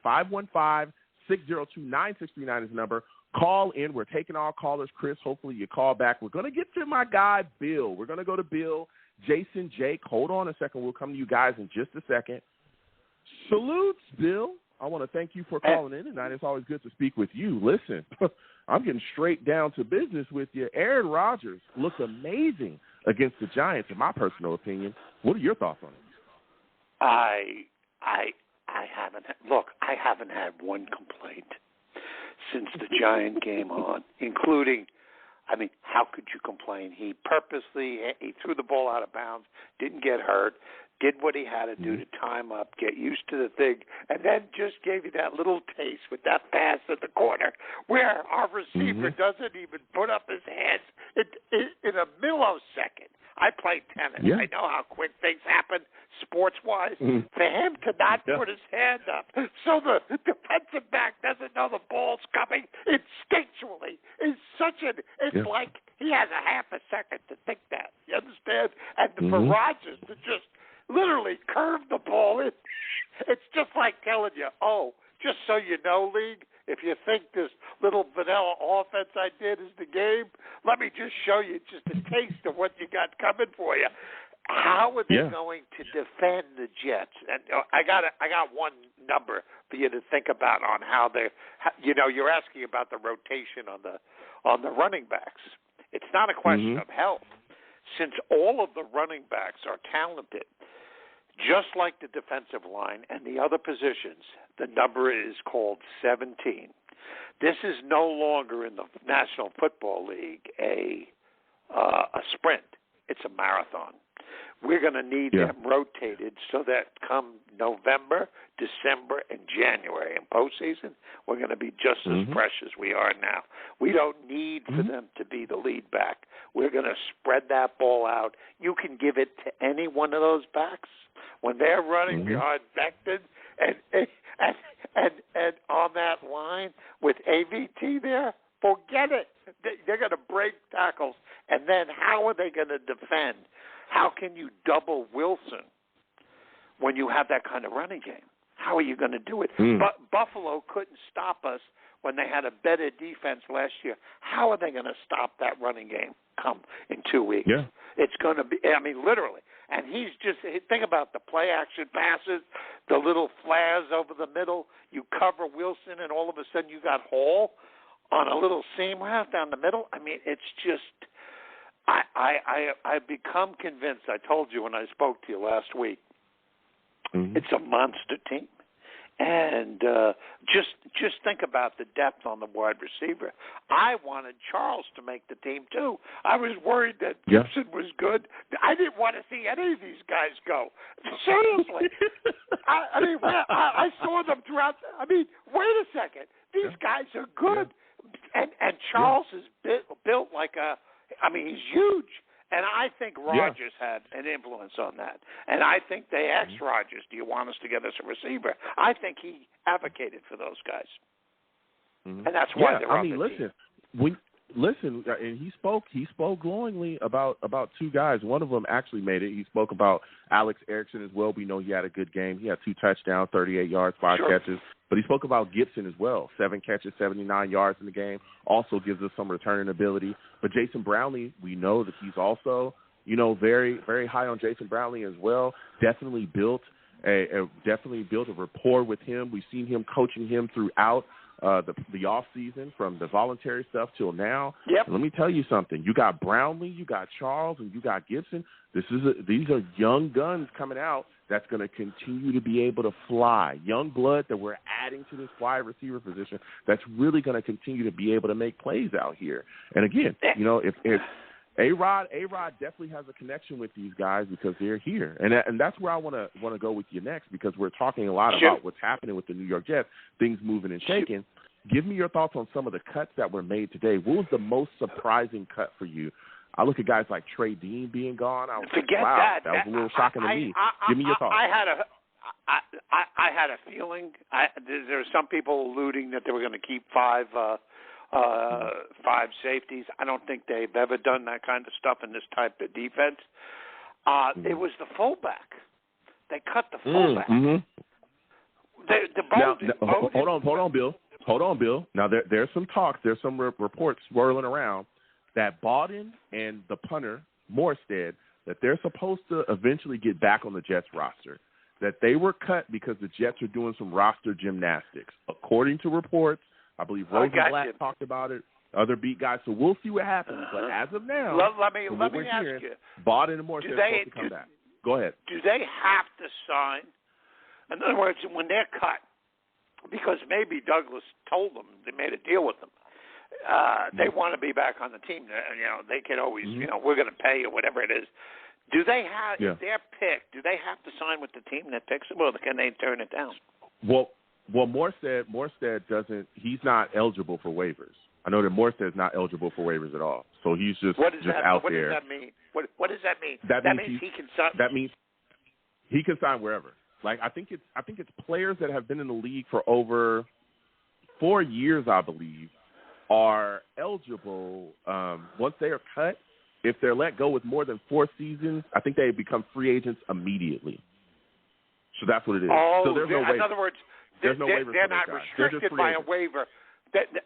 515-602-9639 is the number. Call in. We're taking all callers. Chris, hopefully you call back. We're going to get to my guy, Bill. We're going to go to Bill, Jason, Jake. Hold on a second. We'll come to you guys in just a second. Salutes, Bill. I want to thank you for calling in tonight. It's always good to speak with you. Listen, I'm getting straight down to business with you. Aaron Rodgers looked amazing against the Giants, in my personal opinion. What are your thoughts on it? I haven't had one complaint since the Giant game on, including I mean, how could you complain? He purposely threw the ball out of bounds, didn't get hurt, did what he had to do to time up, get used to the thing, and then just gave you that little taste with that pass in the corner where our receiver doesn't even put up his hands in a millisecond. I played tennis. Yeah. I know how quick things happen sports-wise. For him to not put his hand up so the defensive back doesn't know the ball's coming instinctually is such an – it's like he has a half a second to think that. You understand? And for Rodgers to just literally curve the ball in, it's just like telling you, oh, just so you know, League, if you think this little vanilla offense I did is the game, let me just show you just a taste of what you got coming for you. How are they going to defend the Jets? And I got one number for you to think about on how they're. You know, you're asking about the rotation on the running backs. It's not a question of health, since all of the running backs are talented. Just like the defensive line and the other positions, the number is called 17. This is no longer in the National Football League a sprint. It's a marathon. We're going to need them rotated so that come November, December, and January in postseason, we're going to be just as fresh as we are now. We don't need for them to be the lead back. We're going to spread that ball out. You can give it to any one of those backs when they're running behind Becton and on that line with AVT there. Forget it. They're going to break tackles. And then how are they going to defend? How can you double Wilson when you have that kind of running game? How are you going to do it? But Buffalo couldn't stop us when they had a better defense last year. How are they going to stop that running game come in 2 weeks? Yeah. It's going to be, I mean, literally. And he's just, think about the play action passes, the little flares over the middle. You cover Wilson, and all of a sudden you got Hall on a little seam route down the middle. I mean, it's just, I've become convinced. I told you when I spoke to you last week, it's a monster team. And just think about the depth on the wide receiver. I wanted Charles to make the team, too. I was worried that Gibson was good. I didn't want to see any of these guys go. Seriously. I mean, I saw them throughout. I mean, wait a second. These guys are good. And Charles is built like a – I mean, he's huge. And I think Rodgers had an influence on that. And I think they asked Rodgers, do you want us to get us a receiver? I think he advocated for those guys. And that's why they're on the team. Listen, and he spoke glowingly about two guys. One of them actually made it. He spoke about Alex Erickson as well. We know he had a good game. He had 2 touchdowns, 38 yards, 5 catches. But he spoke about Gibson as well. 7 catches, 79 yards in the game. Also gives us some returning ability. But Jason Brownlee, we know that he's also, very, very high on Jason Brownlee as well. Definitely built a rapport with him. We've seen him coaching him throughout the off season, from the voluntary stuff till now. Let me tell you something. You got Brownlee, you got Charles, and you got Gibson. These are young guns coming out that's going to continue to be able to fly. Young blood that we're adding to this wide receiver position that's really going to continue to be able to make plays out here. And again, if A-Rod definitely has a connection with these guys because they're here. And that's where I want to go with you next, because we're talking a lot about what's happening with the New York Jets, things moving and shaking. Give me your thoughts on some of the cuts that were made today. What was the most surprising cut for you? I look at guys like Trey Dean being gone. I was that. That was a little shocking to me. Give me your thoughts. I had a feeling. There are some people alluding that they were going to keep 5 safeties. I don't think they've ever done that kind of stuff in this type of defense. It was the fullback. They cut the fullback. Hold on, Bill. Now, there's some talk. There's some reports swirling around that Bawden and the punter, Morstead, that they're supposed to eventually get back on the Jets roster, that they were cut because the Jets are doing some roster gymnastics. According to reports, I believe Rosenblatt talked about it, other beat guys, so we'll see what happens. But as of now, let me ask you, Bawden and Morstead are supposed to come back. Go ahead. Do they have to sign? In other words, when they're cut, because maybe Douglas told them, they made a deal with them, they want to be back on the team. They can always, we're going to pay you whatever it is. Do they have, if they're picked, do they have to sign with the team that picks them, or can they turn it down? Well, Morstead doesn't. He's not eligible for waivers. I know that Morstead's not eligible for waivers at all. So he's just out there. What does that mean? What does that mean? That means he can sign. That means he can sign wherever. Like I think it's players that have been in the league for over 4 years, I believe, are eligible once they are cut. If they're let go with more than 4 seasons, I think they become free agents immediately. So that's what it is. Oh, so there's no waiver. In other words, there's no waiver. They're not restricted by a waiver.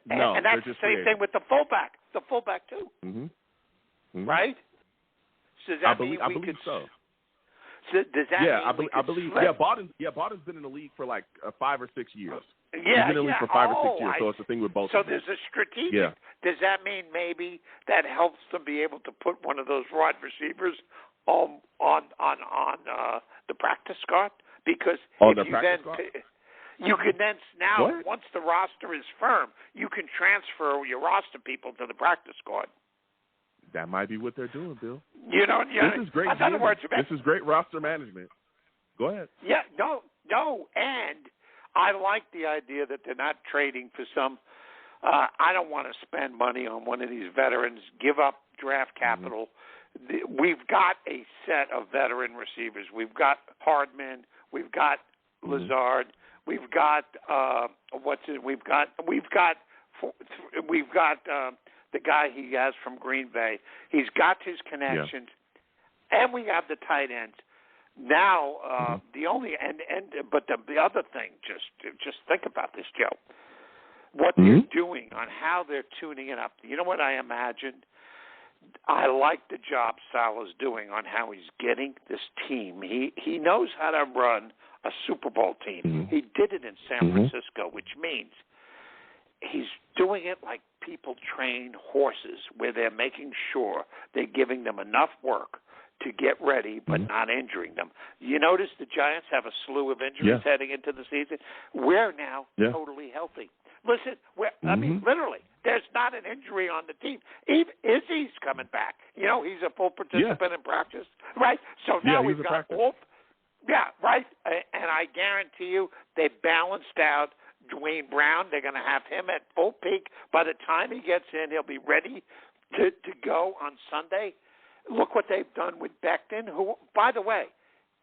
No, and that's the same thing with the fullback. The fullback too. Mm-hmm. Right? So does that mean I believe so. So does that mean I believe. Yeah, Bawden's been in the league for like 5 or 6 years. Yeah, he's been in the league for 5 or 6 years. So it's a thing with both. So of them. there's a strategic. Yeah. Does that mean maybe that helps them be able to put one of those wide receivers on the practice squad? Because you can then once the roster is firm, you can transfer your roster people to the practice squad. That might be what they're doing, Bill. This is great. In other words, this is great roster management. Go ahead. Yeah, no, and I like the idea that they're not trading for some. I don't want to spend money on one of these veterans. Give up draft capital. Mm-hmm. We've got a set of veteran receivers. We've got Hardman. We've got Lazard. We've got the guy he has from Green Bay. He's got his connections, and we have the tight ends. Now, the other thing, just think about this, Joe. What they're doing on how they're tuning it up. You know what I imagine? I like the job Salah's doing on how he's getting this team. He knows how to run a Super Bowl team. Mm-hmm. He did it in San Francisco, which means he's doing it like people train horses, where they're making sure they're giving them enough work to get ready, but not injuring them. You notice the Giants have a slew of injuries heading into the season. We're now totally healthy. Listen, I mean, literally, there's not an injury on the team. Even Izzy's coming back. He's a full participant in practice, right? So now we've got all. Yeah, right. And I guarantee you, they balanced out Dwayne Brown. They're going to have him at full peak. By the time he gets in, he'll be ready to go on Sunday. Look what they've done with Becton, who, by the way,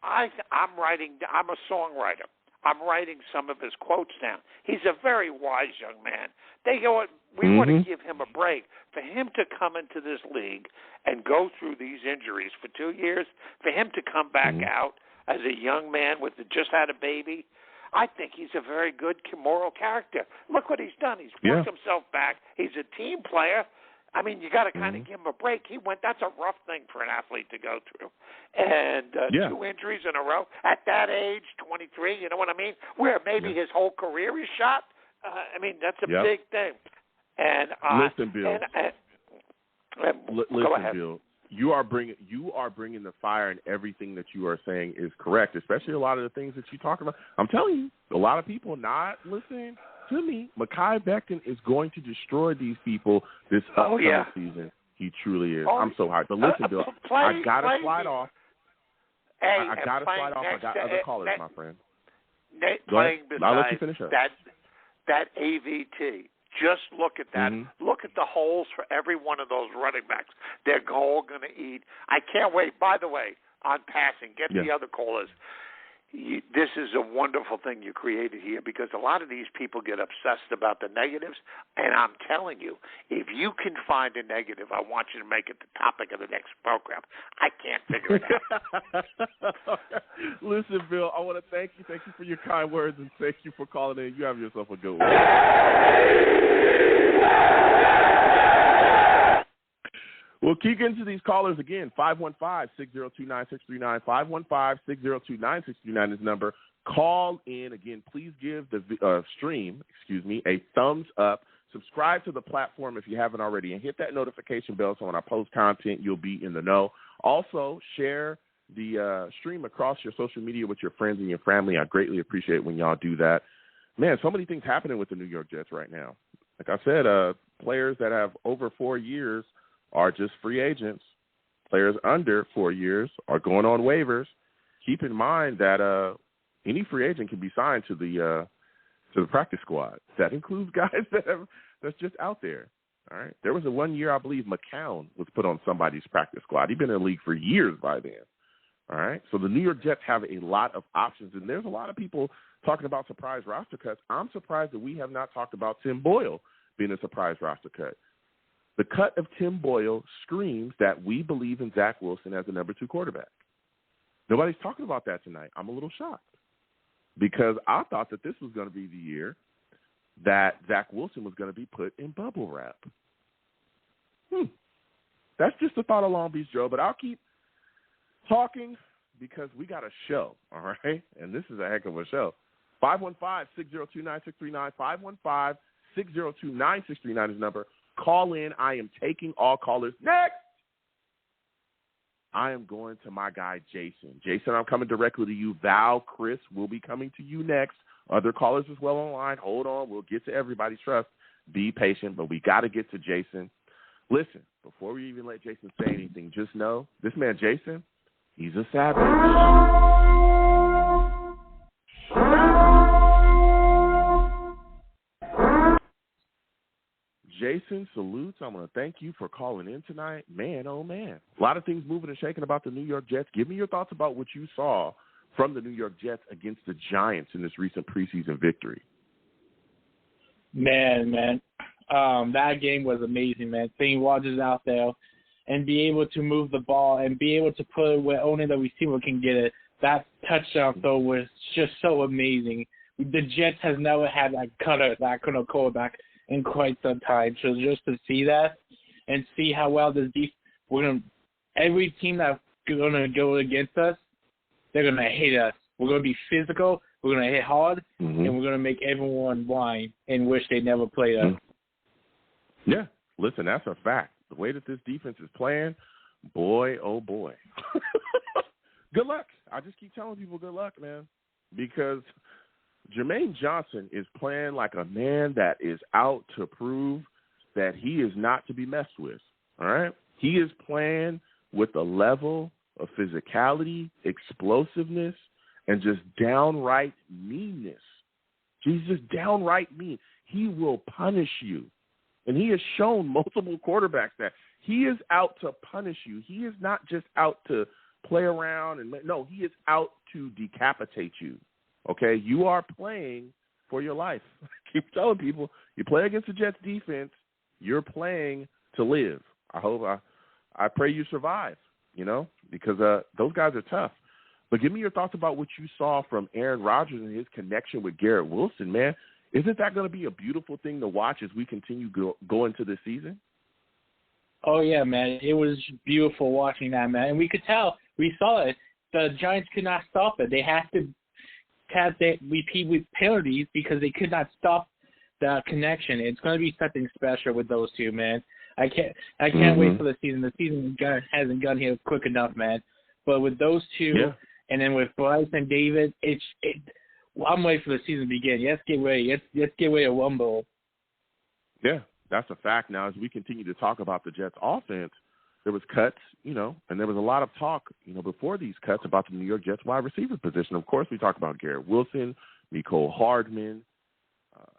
I'm a songwriter. I'm writing some of his quotes down. He's a very wise young man. We want to give him a break. For him to come into this league and go through these injuries for 2 years, for him to come back out as a young man with just had a baby, I think he's a very good moral character. Look what he's done. He's worked himself back. He's a team player. I mean, you got to kind of give him a break. That's a rough thing for an athlete to go through. And 2 injuries in a row at that age, 23, you know what I mean? Where maybe his whole career is shot. I mean, that's a big thing. And listen, Bill. Go ahead. Bill. You are bringing the fire, and everything that you are saying is correct, especially a lot of the things that you talk about. I'm telling you, a lot of people not listening to me. Mekhi Becton is going to destroy these people this upcoming season. He truly is. I'm so hyped. But listen, Bill, I got to slide off. Hey, I got to slide off. I got other callers, my friend. Playing beside I'll let you finish up. That AVT. Just look at that. Look at the holes for every one of those running backs. They're all going to eat. I can't wait. By the way, on passing, get the other callers. This is a wonderful thing you created here, because a lot of these people get obsessed about the negatives, and I'm telling you, if you can find a negative, I want you to make it the topic of the next program. I can't figure it out. Listen, Bill, I want to thank you. Thank you for your kind words, and thank you for calling in. You have yourself a good one. We'll keep into these callers again. 515-602-9639. 515-602-9639 is number. Call in again. Please give the stream, a thumbs up. Subscribe to the platform if you haven't already, and hit that notification bell so when I post content, you'll be in the know. Also, share the stream across your social media with your friends and your family. I greatly appreciate when y'all do that. Man, so many things happening with the New York Jets right now. Like I said, players that have over 4 years are just free agents. Players under 4 years are going on waivers. Keep in mind that any free agent can be signed to the practice squad. That includes guys that's just out there. All right. There was a 1 year, I believe, McCown was put on somebody's practice squad. He'd been in the league for years by then. All right. So the New York Jets have a lot of options, and there's a lot of people talking about surprise roster cuts. I'm surprised that we have not talked about Tim Boyle being a surprise roster cut. The cut of Tim Boyle screams that we believe in Zach Wilson as the number 2 quarterback. Nobody's talking about that tonight. I'm a little shocked because I thought that this was going to be the year that Zach Wilson was going to be put in bubble wrap. That's just a thought of Long Beach Joe, but I'll keep talking because we got a show, all right? And this is a heck of a show. 515-602-9639, 515-602-9639 is the number. Call in. I am taking all callers. Next, I am going to my guy, Jason. Jason, I'm coming directly to you. Val, Chris will be coming to you next. Other callers as well online. Hold on. We'll get to everybody's trust. Be patient, but we got to get to Jason. Listen, before we even let Jason say anything, just know this man, Jason, he's a savage. Jason, salutes. I want to thank you for calling in tonight. Man, oh, man. A lot of things moving and shaking about the New York Jets. Give me your thoughts about what you saw from the New York Jets against the Giants in this recent preseason victory. Man. That game was amazing, man. Seeing Rodgers out there and be able to move the ball and be able to put it where only the receiver can get it. That touchdown throw was just so amazing. The Jets has never had that kind of quarterback in quite some time. So just to see that and see how well this defense, every team that's going to go against us, they're going to hate us. We're going to be physical. We're going to hit hard, and we're going to make everyone whine and wish they never played us. Yeah, listen, that's a fact. The way that this defense is playing, boy, oh boy. Good luck. I just keep telling people good luck, man, because Jermaine Johnson is playing like a man that is out to prove that he is not to be messed with, all right? He is playing with a level of physicality, explosiveness, and just downright meanness. He's just downright mean. He will punish you. And he has shown multiple quarterbacks that he is out to punish you. He is not just out to play around. No, he is out to decapitate you. Okay? You are playing for your life. I keep telling people, you play against the Jets defense, you're playing to live. I pray you survive, because those guys are tough. But give me your thoughts about what you saw from Aaron Rodgers and his connection with Garrett Wilson, man. Isn't that going to be a beautiful thing to watch as we continue go into this season? Oh, yeah, man. It was beautiful watching that, man. And we could tell. We saw it. The Giants could not stop it. They had to have that repeat with penalties because they could not stop the connection. It's going to be something special with those two, man. I can't wait for the season. The season hasn't gotten here quick enough, man. But with those two, and then with Bryce and David, I'm waiting for the season to begin. Let's get ready. Let's get ready to rumble. Yeah, that's a fact. Now, as we continue to talk about the Jets offense, there was cuts, and there was a lot of talk, before these cuts about the New York Jets wide receiver position. Of course, we talked about Garrett Wilson, Mecole Hardman,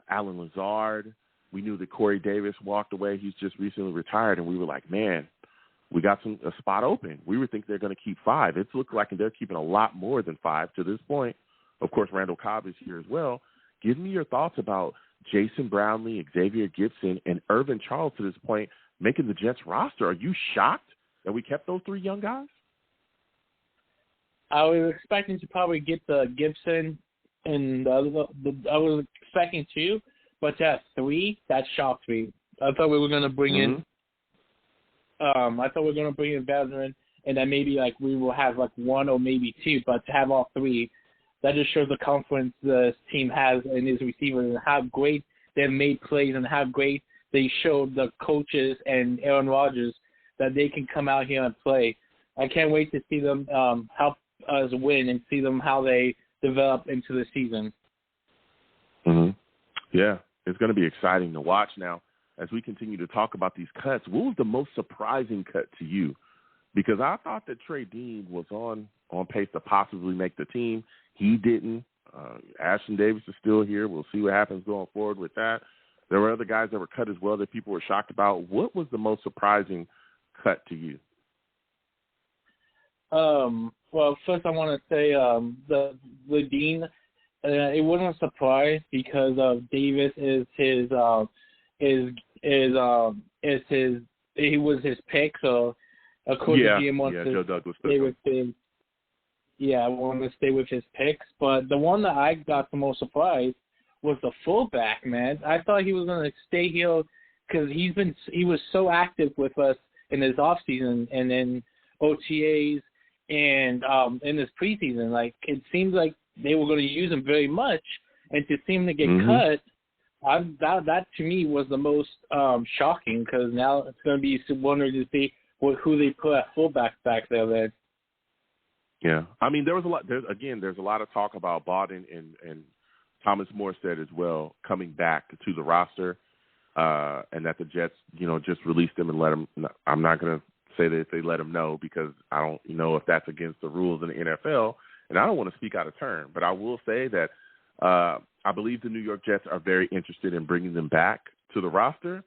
Alan Lazard. We knew that Corey Davis walked away. He's just recently retired, and we were like, man, we got a spot open. We would think they're going to keep 5. It's looked like they're keeping a lot more than 5 to this point. Of course, Randall Cobb is here as well. Give me your thoughts about Jason Brownlee, Xavier Gibson, and Irvin Charles to this point making the Jets roster. Are you shocked that we kept those 3 young guys? I was expecting to probably get the Gibson, and I was expecting 2, but that 3, that shocked me. I thought we were going to bring in veteran, and then maybe we will have 1 or maybe 2, but to have all 3, that just shows the confidence the team has in his receivers and how great they've made plays and how great they showed the coaches and Aaron Rodgers that they can come out here and play. I can't wait to see them help us win and see them how they develop into the season. Yeah, It's going to be exciting to watch. Now, as we continue to talk about these cuts, what was the most surprising cut to you? Because I thought that Trey Dean was on pace to possibly make the team. He didn't. Ashton Davis is still here. We'll see what happens going forward with that. There were other guys that were cut as well that people were shocked about. What was the most surprising cut to you? Well, first I want to say the Dean. It wasn't a surprise because Davis he was his pick. So according to GM wants to Joe Douglas stay with his. Yeah, I wanted to stay with his picks, but the one that I got the most surprised was the fullback, man. I thought he was going to stay here because he was so active with us in his offseason and in OTAs and in this preseason. Like, it seems like they were going to use him very much, and to see him to get cut, that to me was the most shocking because now it's going to be wondering to see who they put at fullback back there then. Yeah, I mean, there's a lot of talk about Bawden and Thomas Morstead as well coming back to the roster, and that the Jets, just released him and let him. I'm not going to say that they let him know because I don't know if that's against the rules in the NFL, and I don't want to speak out of turn, but I will say that I believe the New York Jets are very interested in bringing them back to the roster.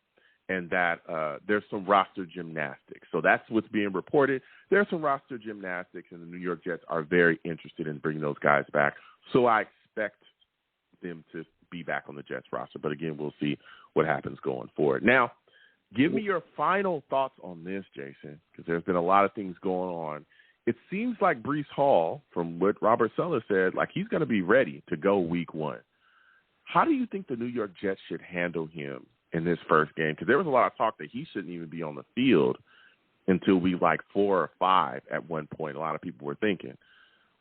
And that there's some roster gymnastics. So that's what's being reported. There's some roster gymnastics, and the New York Jets are very interested in bringing those guys back. So I expect them to be back on the Jets roster. But, again, we'll see what happens going forward. Now, give me your final thoughts on this, Jason, because there's been a lot of things going on. It seems like Breece Hall, from what Robert Saleh said, like he's going to be ready to go week 1. How do you think the New York Jets should handle him in this first game? Because there was a lot of talk that he shouldn't even be on the field until week 4 or 5 at one point. A lot of people were thinking.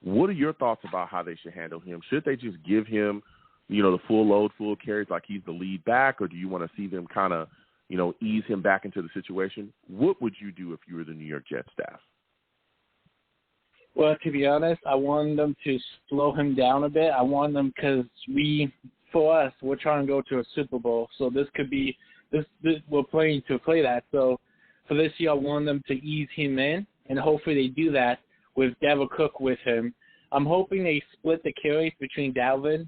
What are your thoughts about how they should handle him? Should they just give him, the full load, full carries like he's the lead back, or do you want to see them kind of, ease him back into the situation? What would you do if you were the New York Jets staff? Well, to be honest, I wanted them to slow him down a bit. I want them because for us, we're trying to go to a Super Bowl, so this could be this we're playing to play that. So for this year, I want them to ease him in, and hopefully they do that with Dalvin Cook with him. I'm hoping they split the carries between Dalvin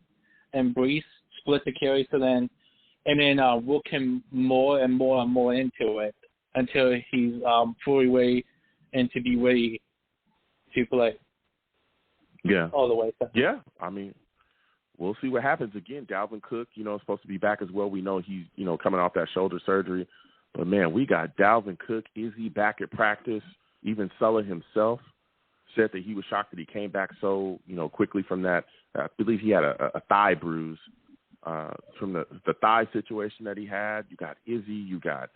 and Breece, split the carries, and then work him more and more and more into it until he's fully ready and to be ready to play. Yeah. All the way. Yeah, I mean, we'll see what happens. Again, Dalvin Cook, is supposed to be back as well. We know he's, coming off that shoulder surgery. But, man, we got Dalvin Cook. Is he back at practice? Even Saleh himself said that he was shocked that he came back so, quickly from that. I believe he had a thigh bruise from the thigh situation that he had. You got Izzy. You got,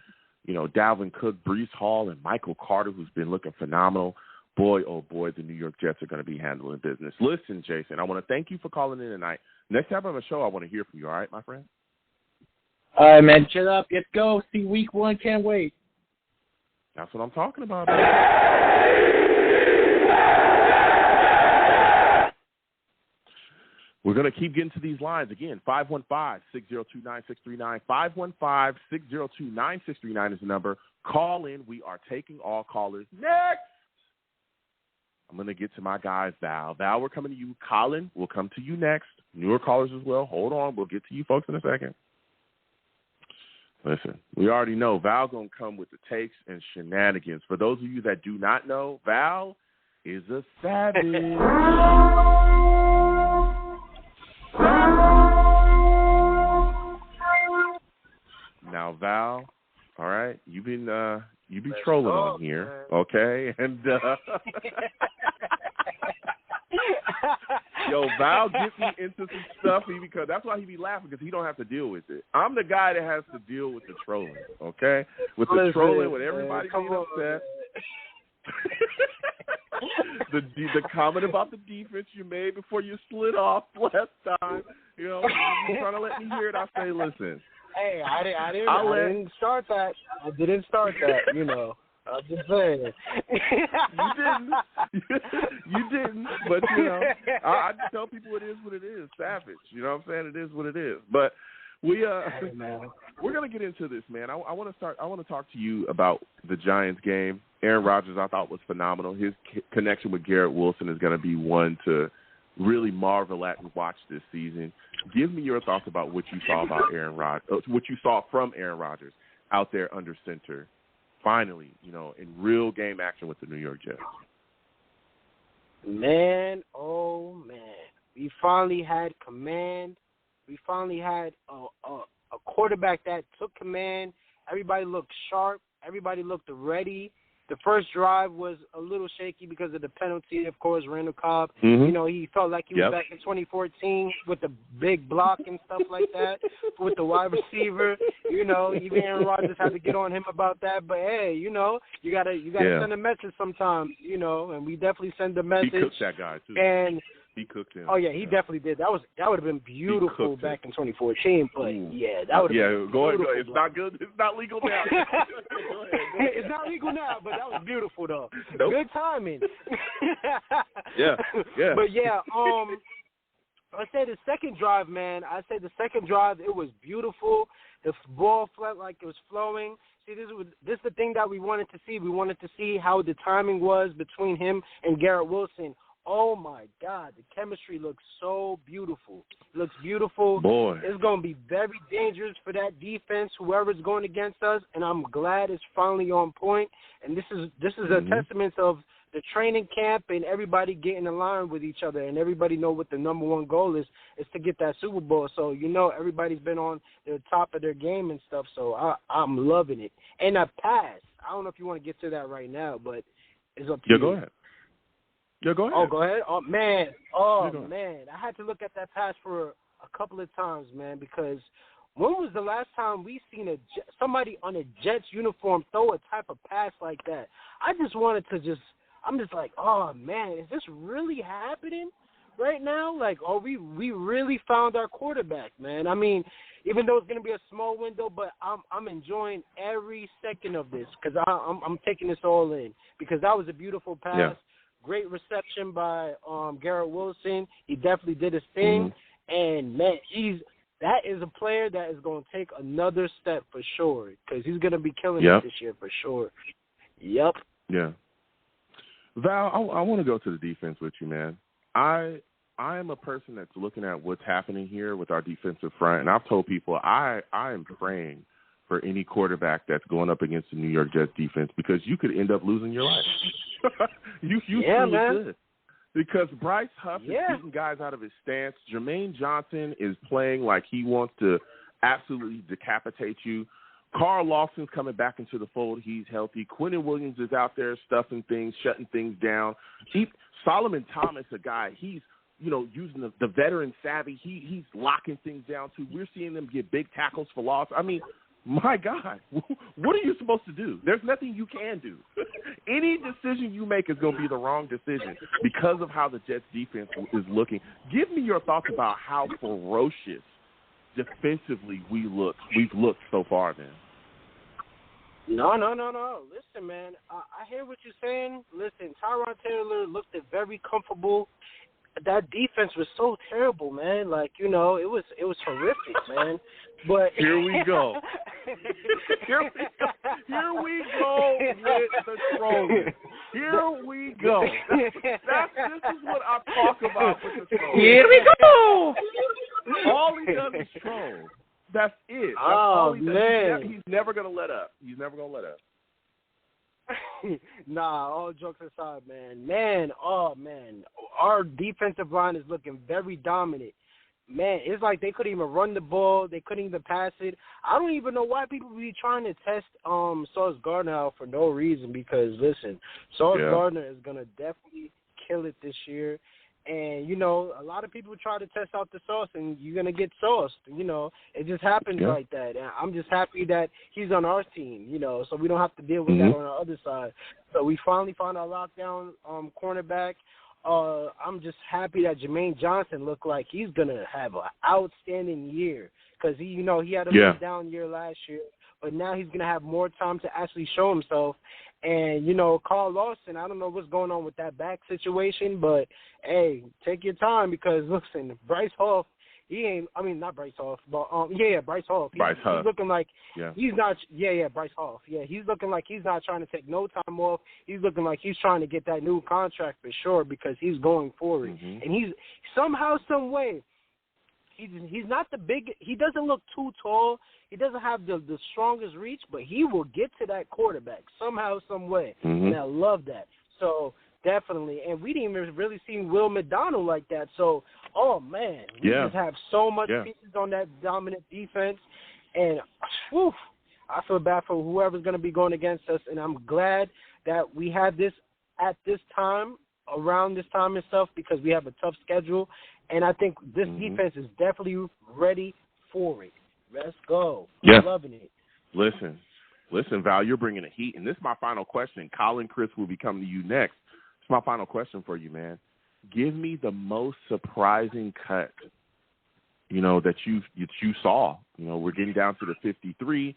Dalvin Cook, Breece Hall, and Michael Carter, who's been looking phenomenal. Boy, oh, boy, the New York Jets are going to be handling business. Listen, Jason, I want to thank you for calling in tonight. Next time on the show, I want to hear from you, all right, my friend? All right, man. Shut up. Let's go. See week 1. Can't wait. That's what I'm talking about. We're going to keep getting to these lines. Again, 515-602-9639. 515-602-9639 is the number. Call in. We are taking all callers. Next! I'm going to get to my guys, Val. Val, we're coming to you. Colin, we'll come to you next. Newer callers as well. Hold on. We'll get to you folks in a second. Listen, we already know Val's going to come with the takes and shenanigans. For those of you that do not know, Val is a savage. Now, Val, all right, you be trolling on here, okay? And yo, Val gets me into some stuff because that's why he be laughing, because he don't have to deal with it. I'm the guy that has to deal with the trolling, okay? With the trolling, with everybody being upset. The comment about the defense you made before you slid off last time, you're trying to let me hear it. I say, listen. Hey, I didn't start that. I didn't start that, I'm just saying. You didn't. But, I just tell people it is what it is. Savage. You know what I'm saying? It is what it is. But We're gonna get into this, man. I want to talk to you about the Giants game. Aaron Rodgers, I thought, was phenomenal. His connection with Garrett Wilson is going to be one to really marvel at and watch this season. Give me your thoughts about what you saw about Aaron Rodgers, what you saw from Aaron Rodgers out there under center, finally, in real game action with the New York Jets. Man, oh man, we finally had command. We finally had a quarterback that took command. Everybody looked sharp. Everybody looked ready. The first drive was a little shaky because of the penalty, of course, Randall Cobb. Mm-hmm. He felt like he was back in 2014 with the big block and stuff like that with the wide receiver. Even Aaron Rodgers had to get on him about that. But, hey, you gotta send a message sometimes, and we definitely send a message. He cooked that guy, too. And he cooked him. Oh, yeah, he definitely did. That would have been beautiful back in 2014. But, that would have been beautiful. Go ahead. It's not good. It's not legal now. Go ahead. It's not legal now, but that was beautiful, though. Nope. Good timing. Yeah. But, yeah, I say the second drive, man. It was beautiful. The ball felt like it was flowing. See, this is the thing that we wanted to see. We wanted to see how the timing was between him and Garrett Wilson. Oh, my God. The chemistry looks so beautiful. It looks beautiful. Boy. It's going to be very dangerous for that defense, whoever's going against us, and I'm glad it's finally on point. And this is a testament of the training camp and everybody getting aligned with each other, and everybody know what the number one goal is to get that Super Bowl. So, everybody's been on the top of their game and stuff, so I'm loving it. And a pass. I don't know if you want to get to that right now, but it's up to you. Go ahead. Yeah, go ahead. Oh, go ahead. Oh, man. I had to look at that pass for a couple of times, man, because when was the last time we seen somebody on a Jets uniform throw a type of pass like that? I just wanted to I'm just like, oh, man, is this really happening right now? Like, we really found our quarterback, man. I mean, even though it's going to be a small window, but I'm enjoying every second of this because I'm taking this all in because that was a beautiful pass. Yeah. Great reception by Garrett Wilson. He definitely did his thing. And, man, that is a player that is going to take another step for sure because he's going to be killing it this year for sure. Yep. Yeah. Val, I want to go to the defense with you, man. I am a person that's looking at what's happening here with our defensive front, and I've told people I am praying for any quarterback that's going up against the New York Jets defense because you could end up losing your life. You truly could. Because Bryce Huff is beating guys out of his stance. Jermaine Johnson is playing like he wants to absolutely decapitate you. Carl Lawson's coming back into the fold. He's healthy. Quentin Williams is out there stuffing things, shutting things down. Solomon Thomas, a guy, he's using the veteran savvy. He's locking things down, too. We're seeing them get big tackles for loss. I mean, my God, what are you supposed to do? There's nothing you can do. Any decision you make is going to be the wrong decision because of how the Jets defense is looking. Give me your thoughts about how ferocious defensively we've looked so far, man. No. Listen, man, I hear what you're saying. Listen, Tyrod Taylor looked very comfortable. That defense was so terrible, man. Like, it was horrific, man. But here we go. Here we go with the trolling. Here we go. This is what I talk about with the trolling. Here we go. All he does is troll. That's it. That's all he does. Man. He's never going to let up. Nah, all jokes aside, man. Our defensive line is looking very dominant. Man, it's like they couldn't even run the ball. They couldn't even pass it. I don't even know why people be trying to test Sauce Gardner out for no reason because, listen, Sauce Gardner is going to definitely kill it this year. And, a lot of people try to test out the sauce, and you're going to get sauced. It just happens like that. And I'm just happy that he's on our team, so we don't have to deal with that on the other side. So we finally found our lockdown cornerback. I'm just happy that Jermaine Johnson looked like he's going to have an outstanding year because, he had a down year last year. But now he's going to have more time to actually show himself. And, Carl Lawson, I don't know what's going on with that back situation, but, hey, take your time because, listen, Bryce Huff, he ain't. I mean, not Bryce Hall, but Bryce Hall. Bryce Huff. He's looking like he's not. Bryce Hall. Yeah, he's looking like he's not trying to take no time off. He's looking like he's trying to get that new contract for sure because he's going for it, and he's somehow, some way. He's not the big. He doesn't look too tall. He doesn't have the strongest reach, but he will get to that quarterback somehow, some way. And I love that. So definitely. And we didn't even really see Will McDonald like that. So, oh man, we just have so much pieces on that dominant defense. And whew, I feel bad for whoever's going to be going against us. And I'm glad that we had this at this time, around this time and stuff, because we have a tough schedule. And I think this defense is definitely ready for it. Let's go. Yeah. I'm loving it. Listen, Val, you're bringing the heat. And this is my final question. Colin Chris will be coming to you next. It's my final question for you, man. Give me the most surprising cut, that you saw. We're getting down to the 53.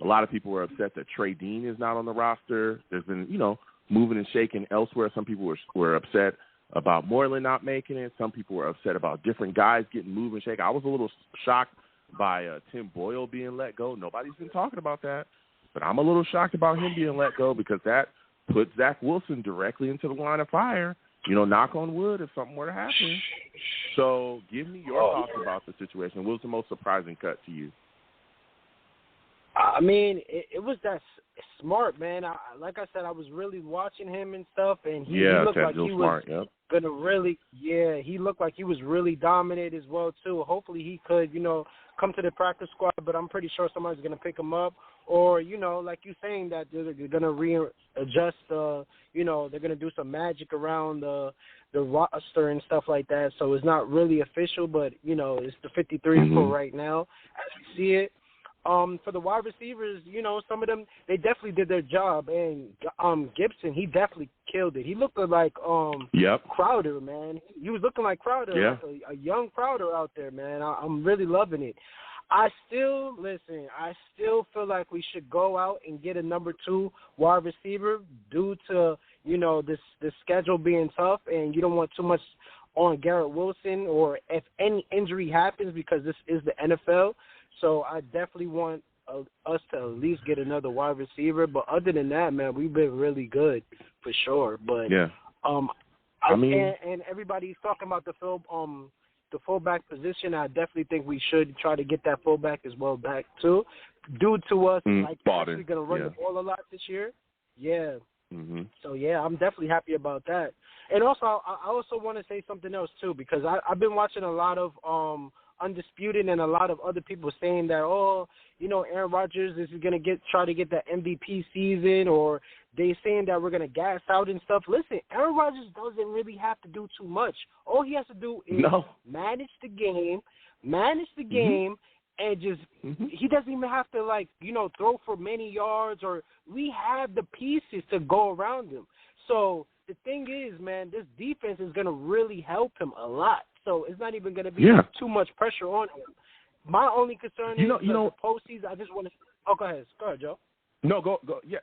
A lot of people were upset that Trey Dean is not on the roster. There's been, moving and shaking elsewhere. Some people were upset about Moreland not making it. Some people were upset about different guys getting moved and shaken. I was a little shocked by Tim Boyle being let go. Nobody's been talking about that, but I'm a little shocked about him being let go because that puts Zach Wilson directly into the line of fire. Knock on wood if something were to happen. So give me your thoughts about the situation. What was the most surprising cut to you? I mean, it was that smart, man. Like I said, I was really watching him and stuff, and he looked like he was gonna really, he looked like he was really dominant as well too. Hopefully, he could, come to the practice squad, but I'm pretty sure somebody's gonna pick him up, or like you're saying that they're gonna readjust, they're gonna do some magic around the roster and stuff like that. So it's not really official, but it's the 53 for right now as we see it. For the wide receivers, some of them, they definitely did their job. And Gibson, he definitely killed it. He looked like Crowder, man. He was looking like Crowder, like a young Crowder out there, man. I'm really loving it. I still feel like we should go out and get a number 2 wide receiver due to, this schedule being tough, and you don't want too much on Garrett Wilson or if any injury happens because this is the NFL. So I definitely want us to at least get another wide receiver. But other than that, man, we've been really good for sure. But and everybody's talking about the fullback position. I definitely think we should try to get that fullback as well back too, due to us actually going to run the ball a lot this year. Yeah. So I'm definitely happy about that. And also, I also want to say something else too, because I've been watching a lot of Undisputed and a lot of other people saying that, Aaron Rodgers is going to try to get that MVP season, or they saying that we're going to gas out and stuff. Listen, Aaron Rodgers doesn't really have to do too much. All he has to do is manage the game, and just he doesn't even have to throw for many yards, or we have the pieces to go around him. So the thing is, man, this defense is going to really help him a lot. So it's not even going to be too much pressure on him. My only concern is the postseason. I just want to – go ahead, Joe. No, go. Yeah,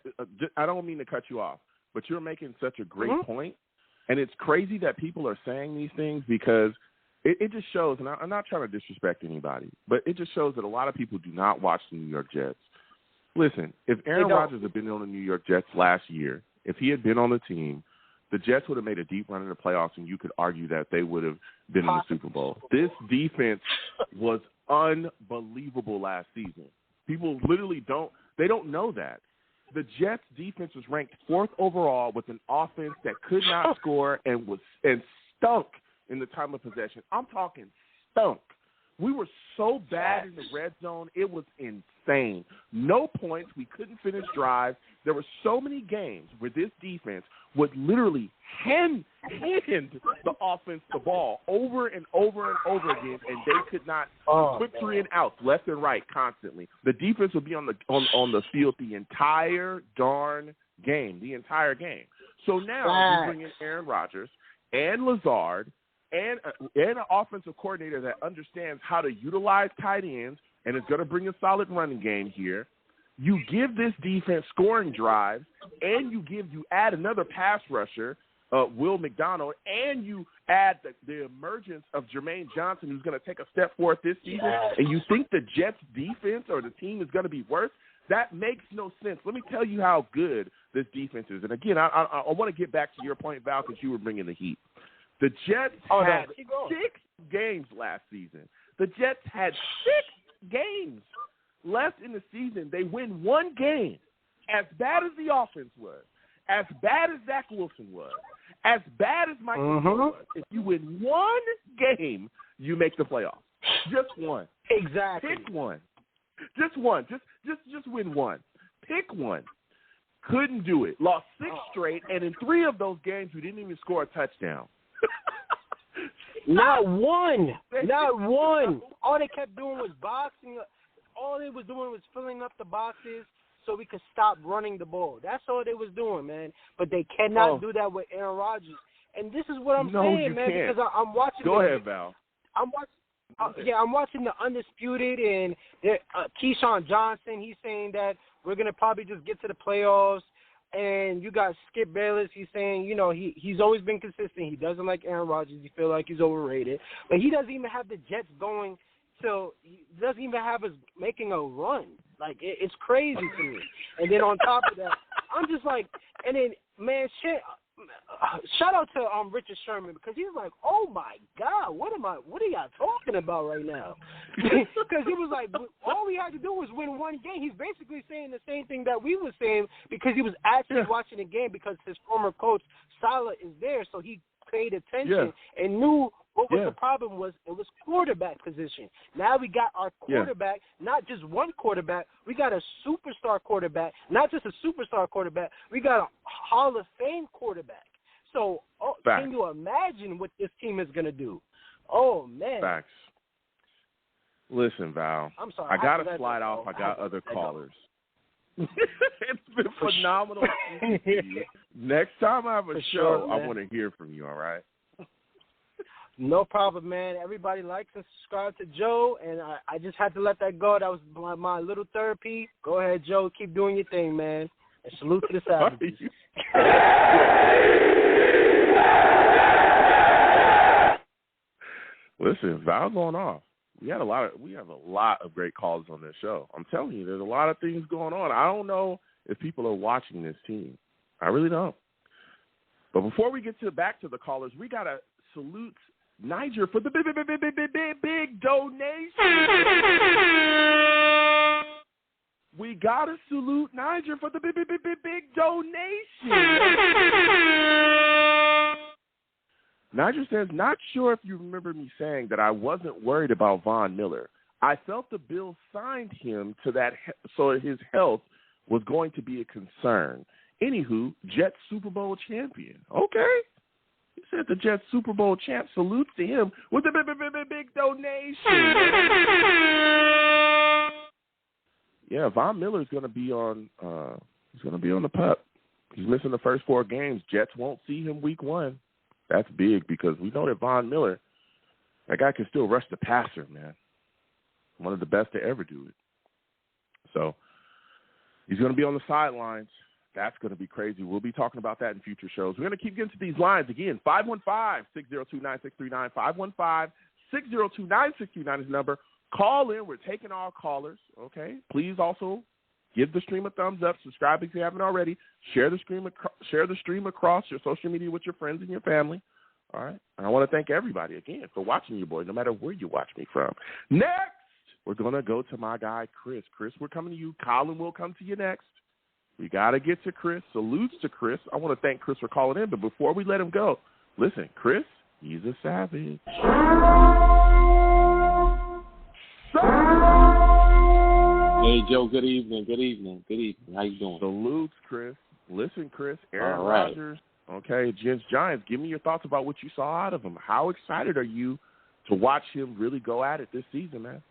I don't mean to cut you off, but you're making such a great point. And it's crazy that people are saying these things because it just shows – and I'm not trying to disrespect anybody, but it just shows that a lot of people do not watch the New York Jets. Listen, if Aaron Rodgers had been on the New York Jets last year, if he had been on the team, the Jets would have made a deep run in the playoffs, and you could argue that they would have been in the Super Bowl. This defense was unbelievable last season. People literally don't know that. The Jets' defense was ranked 4th overall with an offense that could not score and stunk in the time of possession. I'm talking stunk. We were so bad in the red zone, it was insane. No points. We couldn't finish drives. There were so many games where this defense would literally hand the offense the ball over and over and over again, and they could not put 3 and outs left and right constantly. The defense would be on the field the entire darn game, So now you bring in Aaron Rodgers and Lazard and an offensive coordinator that understands how to utilize tight ends and is going to bring a solid running game here. You give this defense scoring drives, and you add another pass rusher, Will McDonald, and you add the emergence of Jermaine Johnson, who's going to take a step forward this season, and you think the Jets' defense or the team is going to be worse, that makes no sense. Let me tell you how good this defense is. And, again, I want to get back to your point, Val, because you were bringing the heat. The Jets had 6 games last season. The Jets had 6 games left in the season. They win 1 game. As bad as the offense was, as bad as Zach Wilson was, as bad as Mike was, if you win 1 game, you make the playoffs. Just 1. Exactly. Pick 1. Just 1. Just win 1. Pick 1. Couldn't do it. Lost 6 straight, and in 3 of those games, we didn't even score a touchdown. Not one. Not one. All they kept doing was boxing. All they was doing was filling up the boxes so we could stop running the ball. That's all they was doing, man. But they cannot do that with Aaron Rodgers. And this is what I'm saying, man, can't. because I'm watching. Go ahead, Val. I'm watching the Undisputed and Keyshawn Johnson. He's saying that we're gonna probably just get to the playoffs. And you got Skip Bayless. He's saying, you know, he's always been consistent. He doesn't like Aaron Rodgers. He feels like he's overrated. But he doesn't even have the Jets going till he doesn't even have us making a run. Like, it's crazy to me. And then on top of that, I'm just like, and then, man, shout out to Richard Sherman, because he was like, oh, my God, what are y'all talking about right now? Because he was like, all we had to do was win 1 game. He's basically saying the same thing that we were saying, because he was actually watching the game, because his former coach, Saleh, is there, so he paid attention and knew what was the problem was. It was quarterback position. Now we got our quarterback, not just one quarterback. We got a superstar quarterback, not just a superstar quarterback. We got a Hall of Fame quarterback. So can you imagine what this team is going to do? Oh, man. Facts. Listen, Val. I'm sorry. I got to slide off. I got other callers. It's been phenomenal. Next time I have a show, I want to hear from you, all right? No problem, man. Everybody likes and subscribe to Joe, and I just had to let that go. That was my little therapy. Go ahead, Joe. Keep doing your thing, man. And salute to the Savages. Listen, Val's going off. We have a lot of great callers on this show. I'm telling you, there's a lot of things going on. I don't know if people are watching this team. I really don't. But before we get back to the callers, we gotta salute Niger for the big donation. We gotta salute Niger for the big donation. Niger says, not sure if you remember me saying that I wasn't worried about Von Miller. I felt the Bills signed him to that so his health was going to be a concern. Anywho, Jets Super Bowl champion. Okay. He said the Jets Super Bowl champ. Salutes to him with a big donation. Yeah, Von Miller's going to be on. He's going to be on the pup. He's missing the first 4 games. Jets won't see him week 1. That's big because we know that Von Miller, that guy can still rush the passer, man. One of the best to ever do it. So he's going to be on the sidelines. That's going to be crazy. We'll be talking about that in future shows. We're going to keep getting to these lines again. 515-602-9639. 515-602-9639 is the number. Call in. We're taking all callers, okay? Please also give the stream a thumbs up. Subscribe if you haven't already. Share the stream across your social media with your friends and your family. All right? And I want to thank everybody, again, for watching you, boy, no matter where you watch me from. Next, we're going to go to my guy, Chris. Chris, we're coming to you. Colin will come to you next. We got to get to Chris. Salutes to Chris. I want to thank Chris for calling in, but before we let him go, listen, Chris, he's a savage. Hey, Joe, good evening. How you doing? Salutes, Chris. Listen, Chris, Aaron Rodgers. Okay, Jets Giants, give me your thoughts about what you saw out of him. How excited are you to watch him really go at it this season, man?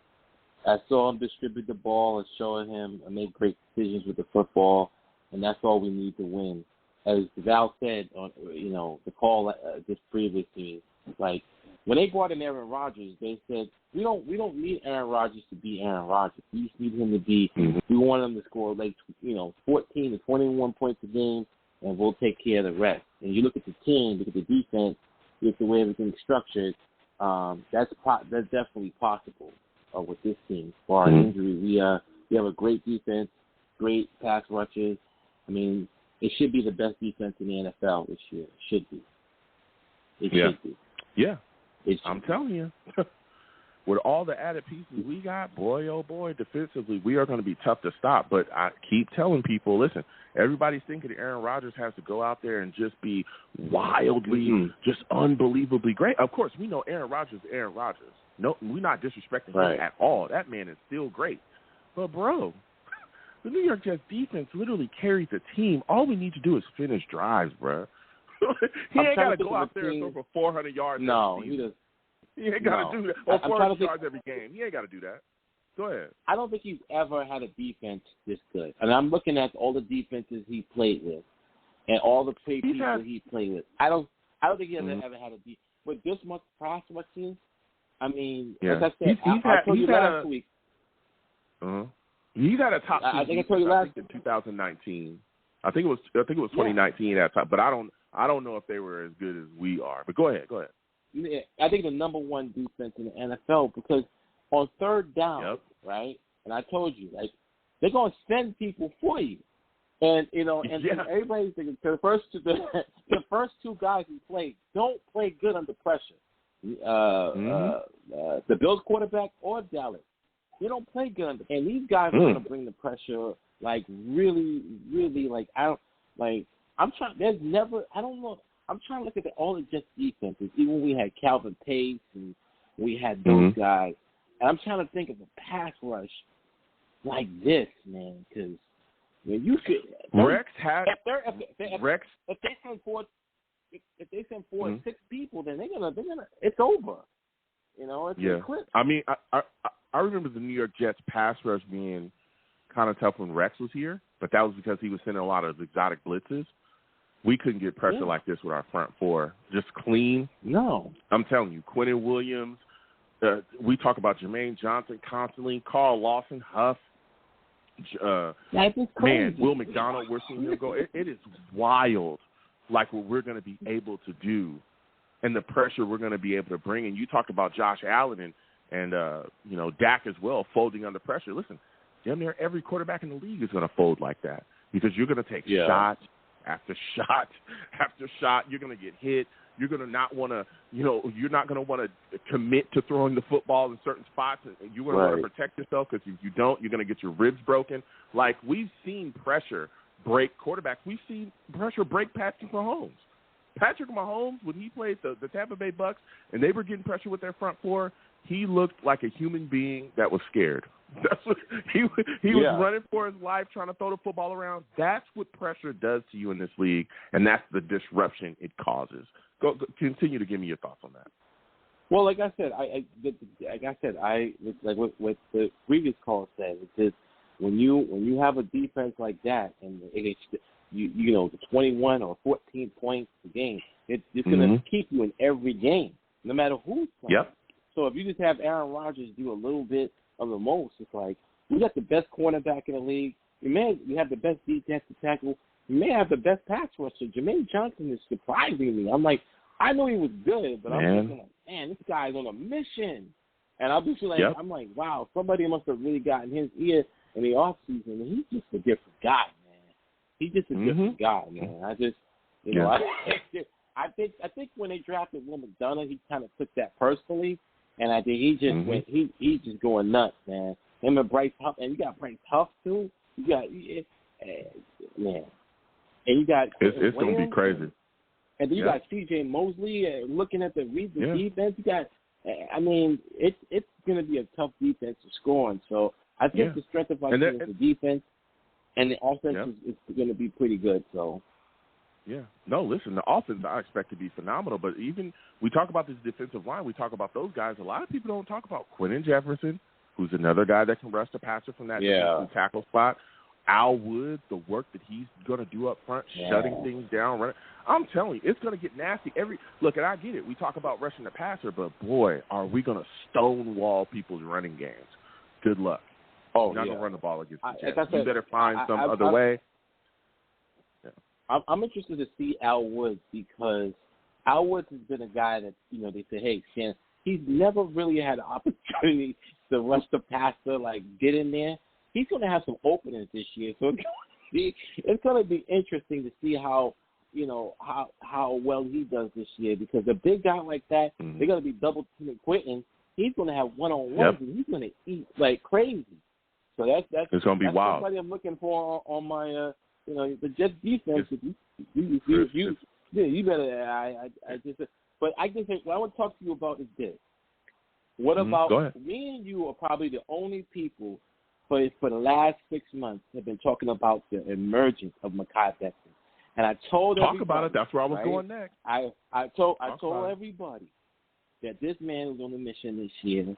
I saw him distribute the ball and showing him and make great decisions with the football, and that's all we need to win. As Val said on the call just previously, like when they brought in Aaron Rodgers, they said we don't need Aaron Rodgers to be Aaron Rodgers. We just need him to be. We want him to score 14 to 21 points a game, and we'll take care of the rest. and you look at the team, look at the defense, look at the way everything's structured, that's definitely possible with this team. For our injury, we have a great defense, great pass rushers. I mean, it should be the best defense in the NFL this year. It should be. It should be. Yeah. I'm telling you. With all the added pieces we got, boy, oh boy, defensively, we are going to be tough to stop. But I keep telling people, listen, everybody's thinking Aaron Rodgers has to go out there and just be wildly, just unbelievably great. Of course, we know Aaron Rodgers is Aaron Rodgers. No, we're not disrespecting him at all. That man is still great. But, bro, the New York Jets defense literally carries the team. All we need to do is finish drives, bro. He ain't got to go out there and throw for 400 yards. No, he does. He ain't got to do that. Or 400 yards every game. He ain't got to do that. Go ahead. I don't think he's ever had a defense this good. And I'm looking at all the defenses he played with and all the people he played with. I don't think he has ever had a defense. With this much pass rushing, I mean, as I said, I told you last week. He's had a top 2 I think I told you last in 2019. I think it was 2019 at top, but I don't know if they were as good as we are. But go ahead. Yeah, I think the number one defense in the NFL, because on third down, right? And I told you, like, they're going to send people for you, and and everybody's thinking the first two guys who played don't play good under pressure. The Bills quarterback or Dallas, they don't play good under, and these guys are going to bring the pressure like really, really like I'm trying. There's never. I don't know. I'm trying to look at all the Jets defenses. Even when we had Calvin Pace and we had those guys, and I'm trying to think of a pass rush like this, man. Because when you could, Rex had Rex. If they send four or 6 people, then they're gonna. It's over. It's a clip. I mean, I remember the New York Jets pass rush being kind of tough when Rex was here, but that was because he was sending a lot of exotic blitzes. We couldn't get pressure like this with our front four. Just clean. No. I'm telling you, Quentin Williams, we talk about Jermaine Johnson constantly, Carl Lawson, Huff, man, Will McDonald, we're seeing him go. It is wild, like what we're going to be able to do and the pressure we're going to be able to bring. And you talked about Josh Allen and Dak as well, folding under pressure. Listen, damn near every quarterback in the league is going to fold like that because you're going to take shot after shot after shot. You're going to get hit. You're going to not want to, you're not going to want to commit to throwing the football in certain spots. And you're going to want to protect yourself because if you don't, you're going to get your ribs broken. Like, we've seen pressure break quarterbacks. We've seen pressure break Patrick Mahomes. Patrick Mahomes, when he played the Tampa Bay Bucks and they were getting pressure with their front four, he looked like a human being that was scared. That's what he was running for his life, trying to throw the football around. That's what pressure does to you in this league, and that's the disruption it causes. Go continue to give me your thoughts on that. Well, like I said, like what the previous call said, it's just when you have a defense like that, and it's the 21 or 14 points a game, it's going to keep you in every game, no matter who's playing. Yep. So if you just have Aaron Rodgers do a little bit of the most, it's like we got the best cornerback in the league. We have the best defensive tackle. You may have the best pass rusher. Jermaine Johnson is surprising me. I'm like, I know he was good, but I'm thinking like, man, this guy's on a mission. And I'll be like, I'm like, wow, somebody must have really gotten his ear in the offseason. And he's just a different guy, man. He's just a different guy, man. I just, I think when they drafted Will McDonough, he kind of took that personally. And I think he just went. He's just going nuts, man. Him and Bryce Huff, and you got Bryce Huff too. You got man, and you got it's going to be crazy. And then you got C.J. Mosley looking at the defense. You got, I mean, it's going to be a tough defense to score on. So I think the strength of our team is the defense, and the offense is going to be pretty good. So. Yeah. No, listen, the offense I expect to be phenomenal, but even we talk about this defensive line, we talk about those guys. A lot of people don't talk about Quentin Jefferson, who's another guy that can rush the passer from that defensive tackle spot. Al Wood, the work that he's going to do up front, shutting things down. Running. I'm telling you, it's going to get nasty. Look, and I get it. We talk about rushing the passer, but, boy, are we going to stonewall people's running games. Good luck. You're not going to run the ball against the Jets. You better find some other way. I'm interested to see Al Woods because Al Woods has been a guy that, they say, hey, Shannon, he's never really had an opportunity to rush the passer, like get in there. He's going to have some openings this year. So it's going to be interesting to see how well he does this year because a big guy like that, they're going to be double teaming Quentin. He's going to have one-on-ones and he's going to eat like crazy. So that's it's going to be wild. Somebody I'm looking for on my the Jets defense. You better. I just. But I guess what I want to talk to you about is this. What about me and you are probably the only people for the last 6 months have been talking about the emergence of Mekhi Becton. And I told everybody. Talk about it. That's where I was going next. I told everybody that this man was on a mission this year,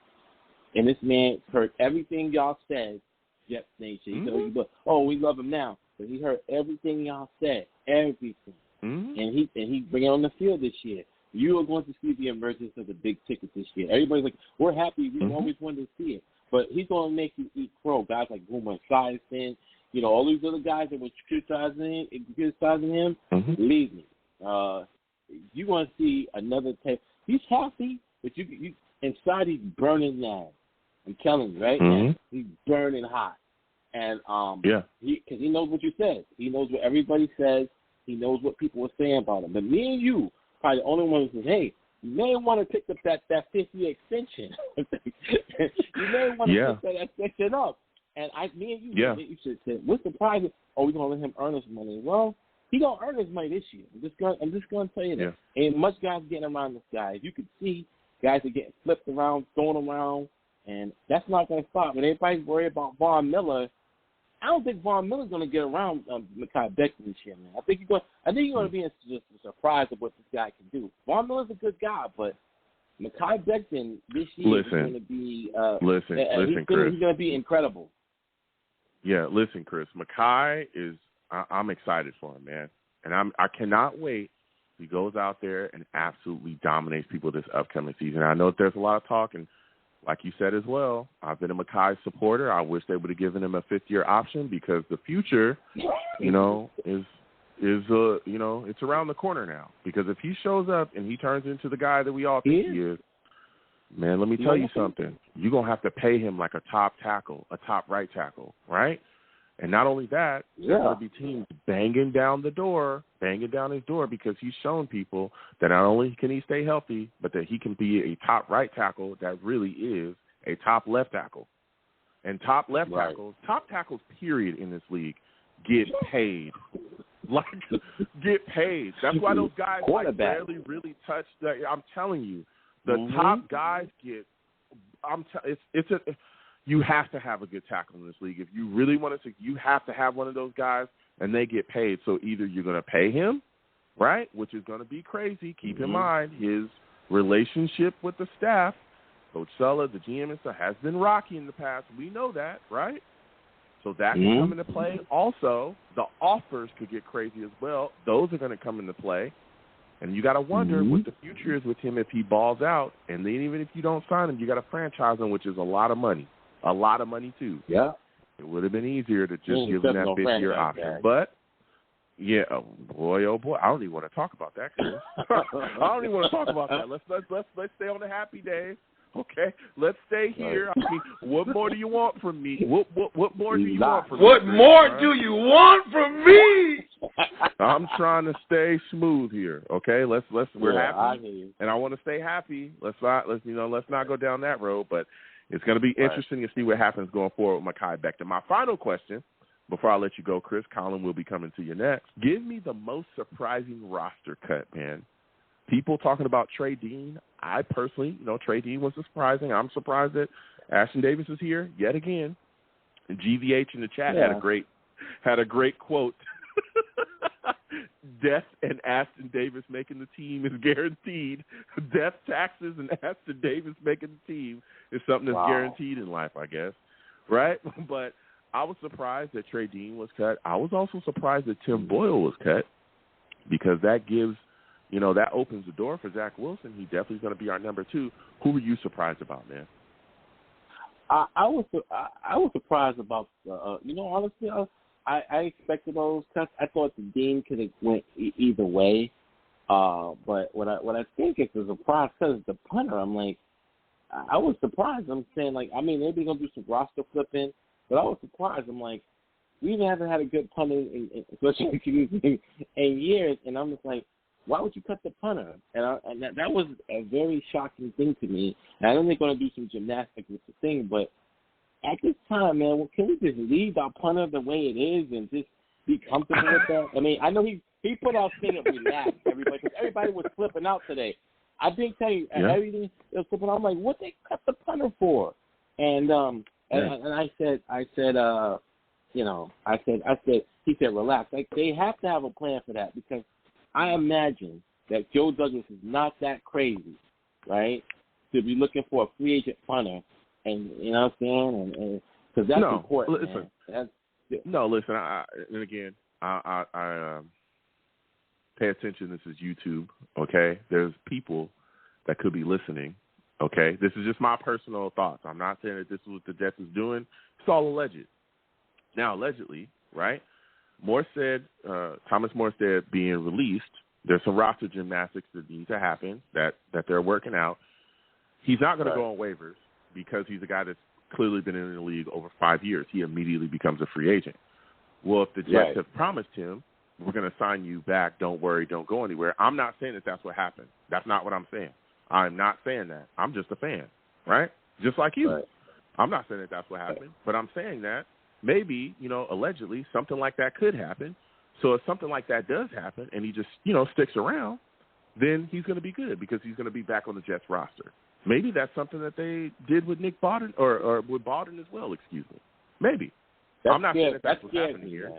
and this man heard everything y'all said. Jets Nation. He said, we love him now, but he heard everything y'all said, everything, and he bring it on the field this year. You are going to see the emergence of the big ticket this year. Everybody's like, we're happy. We always wanted to see it. But he's going to make you eat crow. Guys like Boomer Esiason, all these other guys that were criticizing him, believe me. You're going to see another tape. He's happy, but you inside he's burning now. I'm telling you, right now. He's burning hot. And because he knows what you said. He knows what everybody says. He knows what people are saying about him. But me and you, probably the only one who says, hey, you may want to pick up that 50 extension. You may want to pick that extension up. And me and you should say, what's the prize? We're going to let him earn his money. Well, he's going to earn his money this year. I'm just going to tell you that. Ain't much guys getting around this guy. As you can see, guys are getting flipped around, thrown around, and that's not going to stop. When everybody's worried about Von Miller, I don't think Von Miller's going to get around Mekhi Becton this year, man. I think you're going to be just surprised at what this guy can do. Von Miller's a good guy, but Mekhi Becton this year is going to be Chris. He's going to be incredible. Yeah, listen, Chris. Mekhi is I'm excited for him, man. And I cannot wait. He goes out there and absolutely dominates people this upcoming season. I know that there's a lot of talk, and like you said as well, I've been a Mekhi supporter. I wish they would have given him a fifth-year option because the future, is it's around the corner now. Because if he shows up and he turns into the guy that we all think he is, man, let me tell you something. You're going to have to pay him like a top tackle, a top right tackle, right? And not only that, there's going to be teams banging down his door because he's shown people that not only can he stay healthy, but that he can be a top right tackle that really is a top left tackle. And top left tackles, period, in this league, get paid. Get paid. That's why those guys barely really touch that. I'm telling you, the top guys get you have to have a good tackle in this league. If you really want to, you have to have one of those guys, and they get paid. So either you're going to pay him, right, which is going to be crazy. Keep in mind his relationship with the staff, Coach Sulla, the GM and stuff, has been rocky in the past. We know that, right? So that can come into play. Also, the offers could get crazy as well. Those are going to come into play. And you got to wonder what the future is with him if he balls out. And then even if you don't sign him, you got to franchise him, which is a lot of money. A lot of money, too. Yeah. It would have been easier to just give him that fifth-year option. But, oh, boy, I don't even want to talk about that, Chris. I don't even want to talk about that. Let's stay on the happy days. Okay, let's stay here. I mean, what more do you want from me? What more do you want from me? What more do you want from me? I'm trying to stay smooth here. Okay, we're happy, and I want to stay happy. Let's not go down that road. But it's going to be interesting to see what happens going forward with Mekhi Becton. My final question, before I let you go, Chris, Colin will be coming to you next. Give me the most surprising roster cut, man. People talking about Trey Dean. I personally, Trey Dean was surprising. I'm surprised that Ashton Davis is here yet again. And GVH in the chat had a great quote. Death and Ashton Davis making the team is guaranteed. Death, taxes, and Ashton Davis making the team is something that's guaranteed in life, I guess. Right? But I was surprised that Trey Dean was cut. I was also surprised that Tim Boyle was cut because that gives that opens the door for Zach Wilson. He definitely is going to be our number 2. Who were you surprised about, man? I was surprised about, honestly, I expected those cuts. I thought the game could have went either way. But what I think is a surprise because the punter, I'm like, I was surprised. I'm saying, like, I mean, maybe they're going to do some roster flipping, but I was surprised. I'm like, we even haven't had a good punter in years, and I'm just like, why would you cut the punter? And that was a very shocking thing to me. And I know they're going to do some gymnastics with the thing, but at this time, man, can we just leave our punter the way it is and just be comfortable with that? I mean, I know he put out thing of relax, everybody, because everybody was flipping out today. I didn't tell you everything was flipping out. I'm like, what they cut the punter for? And I said, he said, relax. Like, they have to have a plan for that because I imagine that Joe Douglas is not that crazy, right, to be looking for a free agent punter, and you know what I'm saying, and because that's important. Listen, man. Listen. And again, I pay attention. This is YouTube, okay? There's people that could be listening, okay? This is just my personal thoughts. I'm not saying that this is what the Jets is doing. It's all alleged. Now, allegedly, right, Thomas Morstead being released, there's some roster gymnastics that need to happen that they're working out. He's not going to go on waivers because he's a guy that's clearly been in the league over 5 years. He immediately becomes a free agent. Well, if the Jets have promised him, we're going to sign you back, don't worry, don't go anywhere, I'm not saying that that's what happened. That's not what I'm saying. I'm not saying that. I'm just a fan, right? Just like you. Right. I'm not saying that that's what happened, but I'm saying that maybe, allegedly something like that could happen. So if something like that does happen and he just, sticks around, then he's going to be good because he's going to be back on the Jets roster. Maybe that's something that they did with Nick Bawden or with Bawden as well, excuse me. Maybe. I'm not saying that's what's happening here.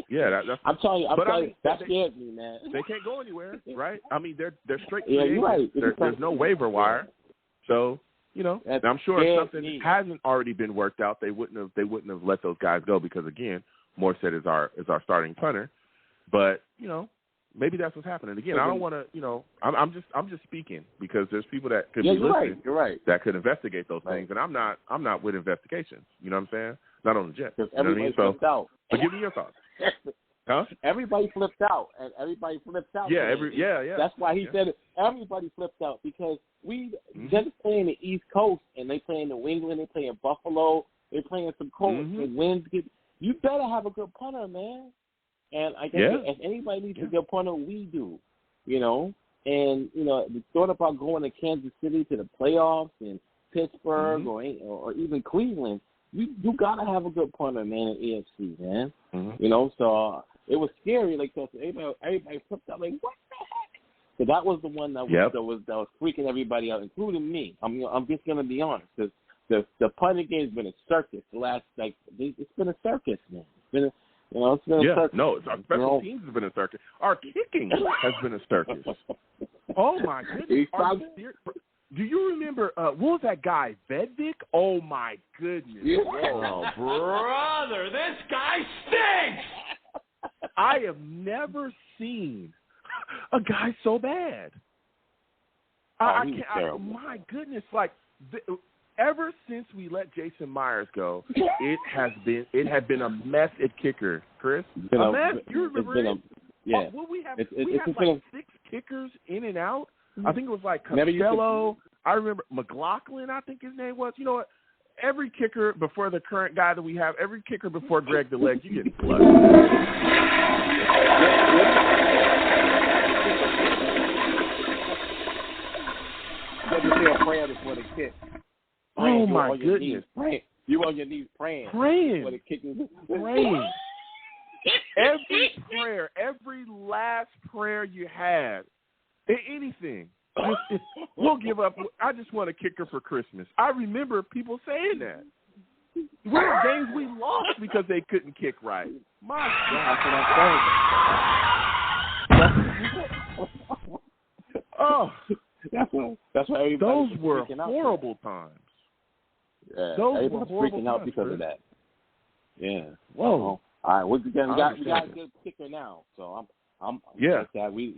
Yeah, that's. I'm telling you, that scares me, man. They can't go anywhere, right? I mean, they're straight free agents. You're right. There's no waiver wire, so I'm sure if something hasn't already been worked out, they wouldn't have let those guys go because again, Morstead is our starting punter, but maybe that's what's happening. Again, I don't want to, I'm just speaking because there's people that could be listening. You're right. That could investigate those things, and I'm not with investigations. You know what I'm saying? Not on the Jets. You know what I mean? Flipped out. But give me your thoughts. Huh? Everybody flipped out, and everybody flipped out. Yeah, That's why he said it. Everybody flipped out because Jets play in the East Coast, and they play in New England, they play in Buffalo, they play in some Colts, and winds. You better have a good punter, man. And I guess if anybody needs a good punter, we do. And the thought about going to Kansas City to the playoffs and Pittsburgh or even Cleveland. You gotta have a good punter, man, in AFC, man. So it was scary. Like so everybody flipped out. Like what the heck? So that was the one that was freaking everybody out, including me. I'm just gonna be honest, because the punting game's been a circus. The last it's been a circus, man. It's been a circus. No, our special teams has been a circus. Our kicking has been a circus. Oh my goodness. Do you remember, what was that guy, Vedvik? Oh, my goodness. Yeah. Oh, brother, this guy stinks! I have never seen a guy so bad. I can't. My goodness, ever since we let Jason Myers go, it had been a mess at kicker, Chris. A mess. You remember it? Yeah. We had 6 kickers in and out. I think it was Costello. I remember McLaughlin, I think his name was. You know what? Every kicker before the current guy that we have, every kicker before Greg the Leg, you get plugged. You have to say a prayer before the kick. Oh, my goodness. You on your knees praying. Praying. The kick is praying. Every prayer, every last prayer you had, anything. We'll give up. I just want a kicker for Christmas. I remember people saying that. There were games we lost because they couldn't kick right. My God. That's why everybody those were horrible times. Yeah, those were horrible freaking out times, because of that. Yeah. Whoa. All right, we got a good kicker now, so I'm glad that we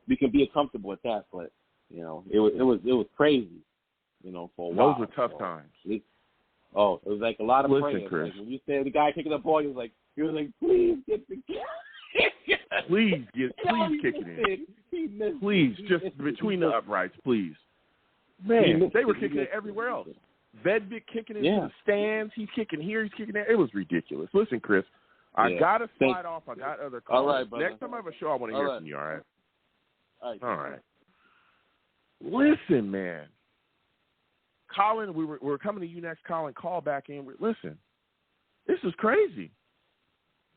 we can be comfortable with that, but it was crazy, for a while. Those were tough times. It was like a lot of prayers. Chris. Like when you said the guy kicking the ball, he was like, He was like, please get the kick. Please kick it in. Please, just between the uprights, please. Man, they were kicking it everywhere else. Vedvik kicking it into the stands. He's kicking here. He's kicking there. It was ridiculous. Listen, Chris, I got to slide off. I got other calls. All right, brother. Next time I have a show, I want to hear from you, all right? All right. Listen, man. Colin, we were coming to you next, Colin. Call back in. Listen, this is crazy.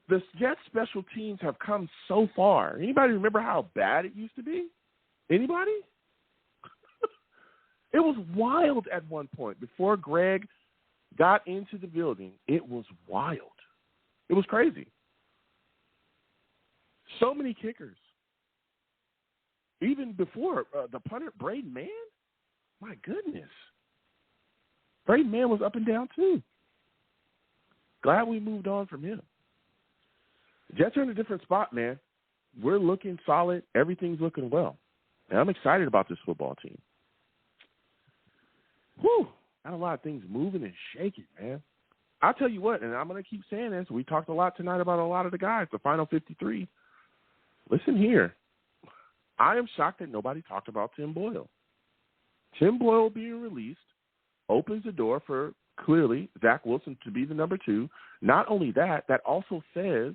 The Jets special teams have come so far. Anybody remember how bad it used to be? Anybody? It was wild at one point. Before Greg got into the building, it was wild. It was crazy. So many kickers. Even before the punter, Braden Mann? My goodness. Braden Mann was up and down too. Glad we moved on from him. Jets are in a different spot, man. We're looking solid. Everything's looking well. And I'm excited about this football team. Whew. Got a lot of things moving and shaking, man. I'll tell you what, and I'm going to keep saying this. We talked a lot tonight about a lot of the guys, the final 53. Listen here. I am shocked that nobody talked about Tim Boyle. Tim Boyle being released opens the door for, clearly, Zach Wilson to be the number 2. Not only that, that also says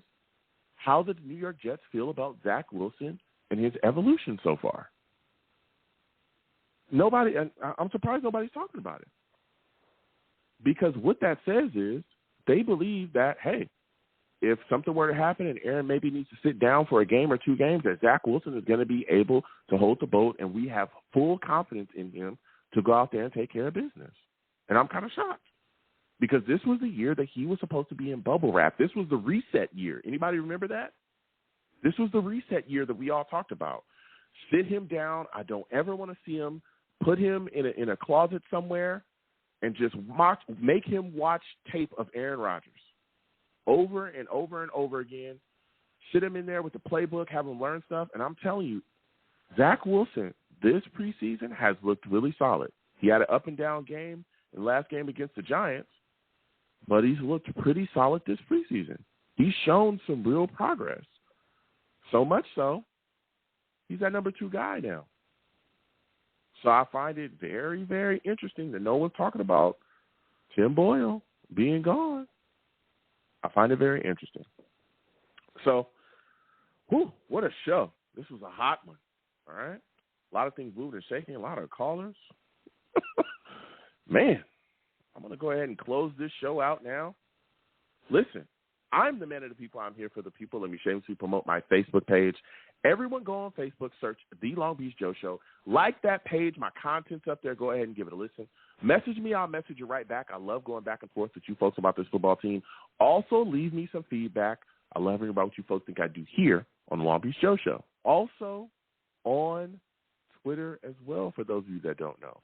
how the New York Jets feel about Zach Wilson and his evolution so far. Nobody, and I'm surprised nobody's talking about it. Because what that says is they believe that, hey, if something were to happen and Aaron maybe needs to sit down for a game or 2 games, that Zach Wilson is going to be able to hold the boat, and we have full confidence in him to go out there and take care of business. And I'm kind of shocked because this was the year that he was supposed to be in bubble wrap. This was the reset year. Anybody remember that? This was the reset year that we all talked about. Sit him down. I don't ever want to see him. Put him in a closet somewhere and just make him watch tape of Aaron Rodgers over and over and over again. Sit him in there with the playbook, have him learn stuff. And I'm telling you, Zach Wilson this preseason has looked really solid. He had an up-and-down game in the last game against the Giants, but he's looked pretty solid this preseason. He's shown some real progress. So much so, he's that number 2 guy now. So I find it very, very interesting that no one's talking about Tim Boyle being gone. I find it very interesting. So, what a show. This was a hot one, all right? A lot of things moving and shaking, a lot of callers. Man, I'm going to go ahead and close this show out now. Listen, I'm the man of the people. I'm here for the people. Let me shamelessly promote my Facebook page. Everyone go on Facebook, search The Long Beach Joe Show. Like that page. My content's up there. Go ahead and give it a listen. Message me. I'll message you right back. I love going back and forth with you folks about this football team. Also, leave me some feedback. I love hearing about what you folks think I do here on The Long Beach Joe Show. Also, on Twitter as well, for those of you that don't know.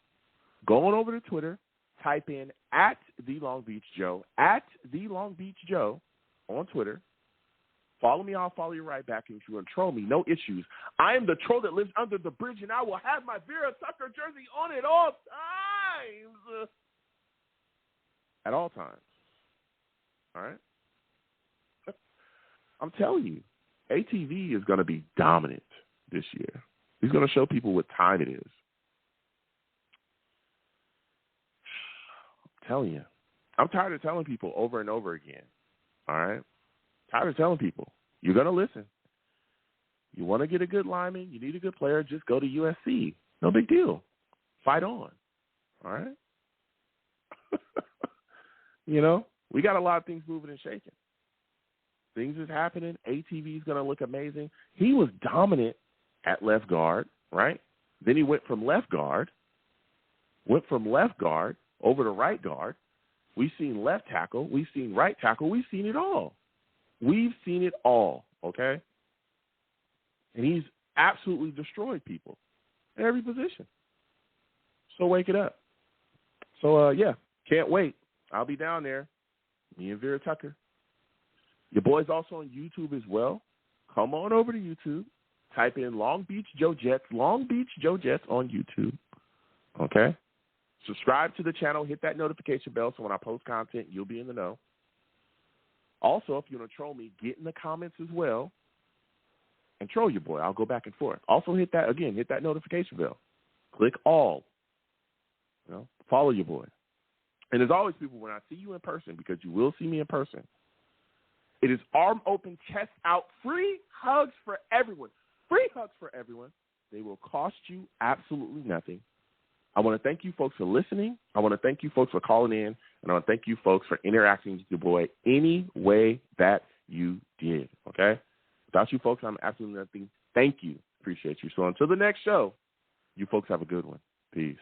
Go on over to Twitter. Type in @TheLongBeachJoe, @TheLongBeachJoe on Twitter. Follow me, I'll follow you right back. And if you want to troll me, no issues. I am the troll that lives under the bridge, and I will have my Vera Tucker jersey on at all times. At all times. All right? I'm telling you, ATV is going to be dominant this year. He's going to show people what time it is. I'm telling you. I'm tired of telling people over and over again. All right? Tired of telling people, you're going to listen. You want to get a good lineman, you need a good player, just go to USC. No big deal. Fight on. All right? You know, we got a lot of things moving and shaking. Things is happening. ATV is going to look amazing. He was dominant at left guard, right? Then he went from left guard over to right guard. We've seen left tackle. We've seen right tackle. We've seen it all. We've seen it all, okay? And he's absolutely destroyed people in every position. So wake it up. So, yeah, can't wait. I'll be down there, me and Vera Tucker. Your boy's also on YouTube as well. Come on over to YouTube. Type in Long Beach Joe Jets, Long Beach Joe Jets on YouTube, okay? Subscribe to the channel. Hit that notification bell so when I post content, you'll be in the know. Also, if you want to troll me, get in the comments as well and troll your boy. I'll go back and forth. Also, hit that notification bell. Click all. Follow your boy. And as always, people, when I see you in person, because you will see me in person, it is arm open, chest out, free hugs for everyone. Free hugs for everyone. They will cost you absolutely nothing. I want to thank you folks for listening. I want to thank you folks for calling in. And I want to thank you folks for interacting with your boy any way that you did. Okay? Without you folks, I'm absolutely nothing. Thank you. Appreciate you. So until the next show, you folks have a good one. Peace.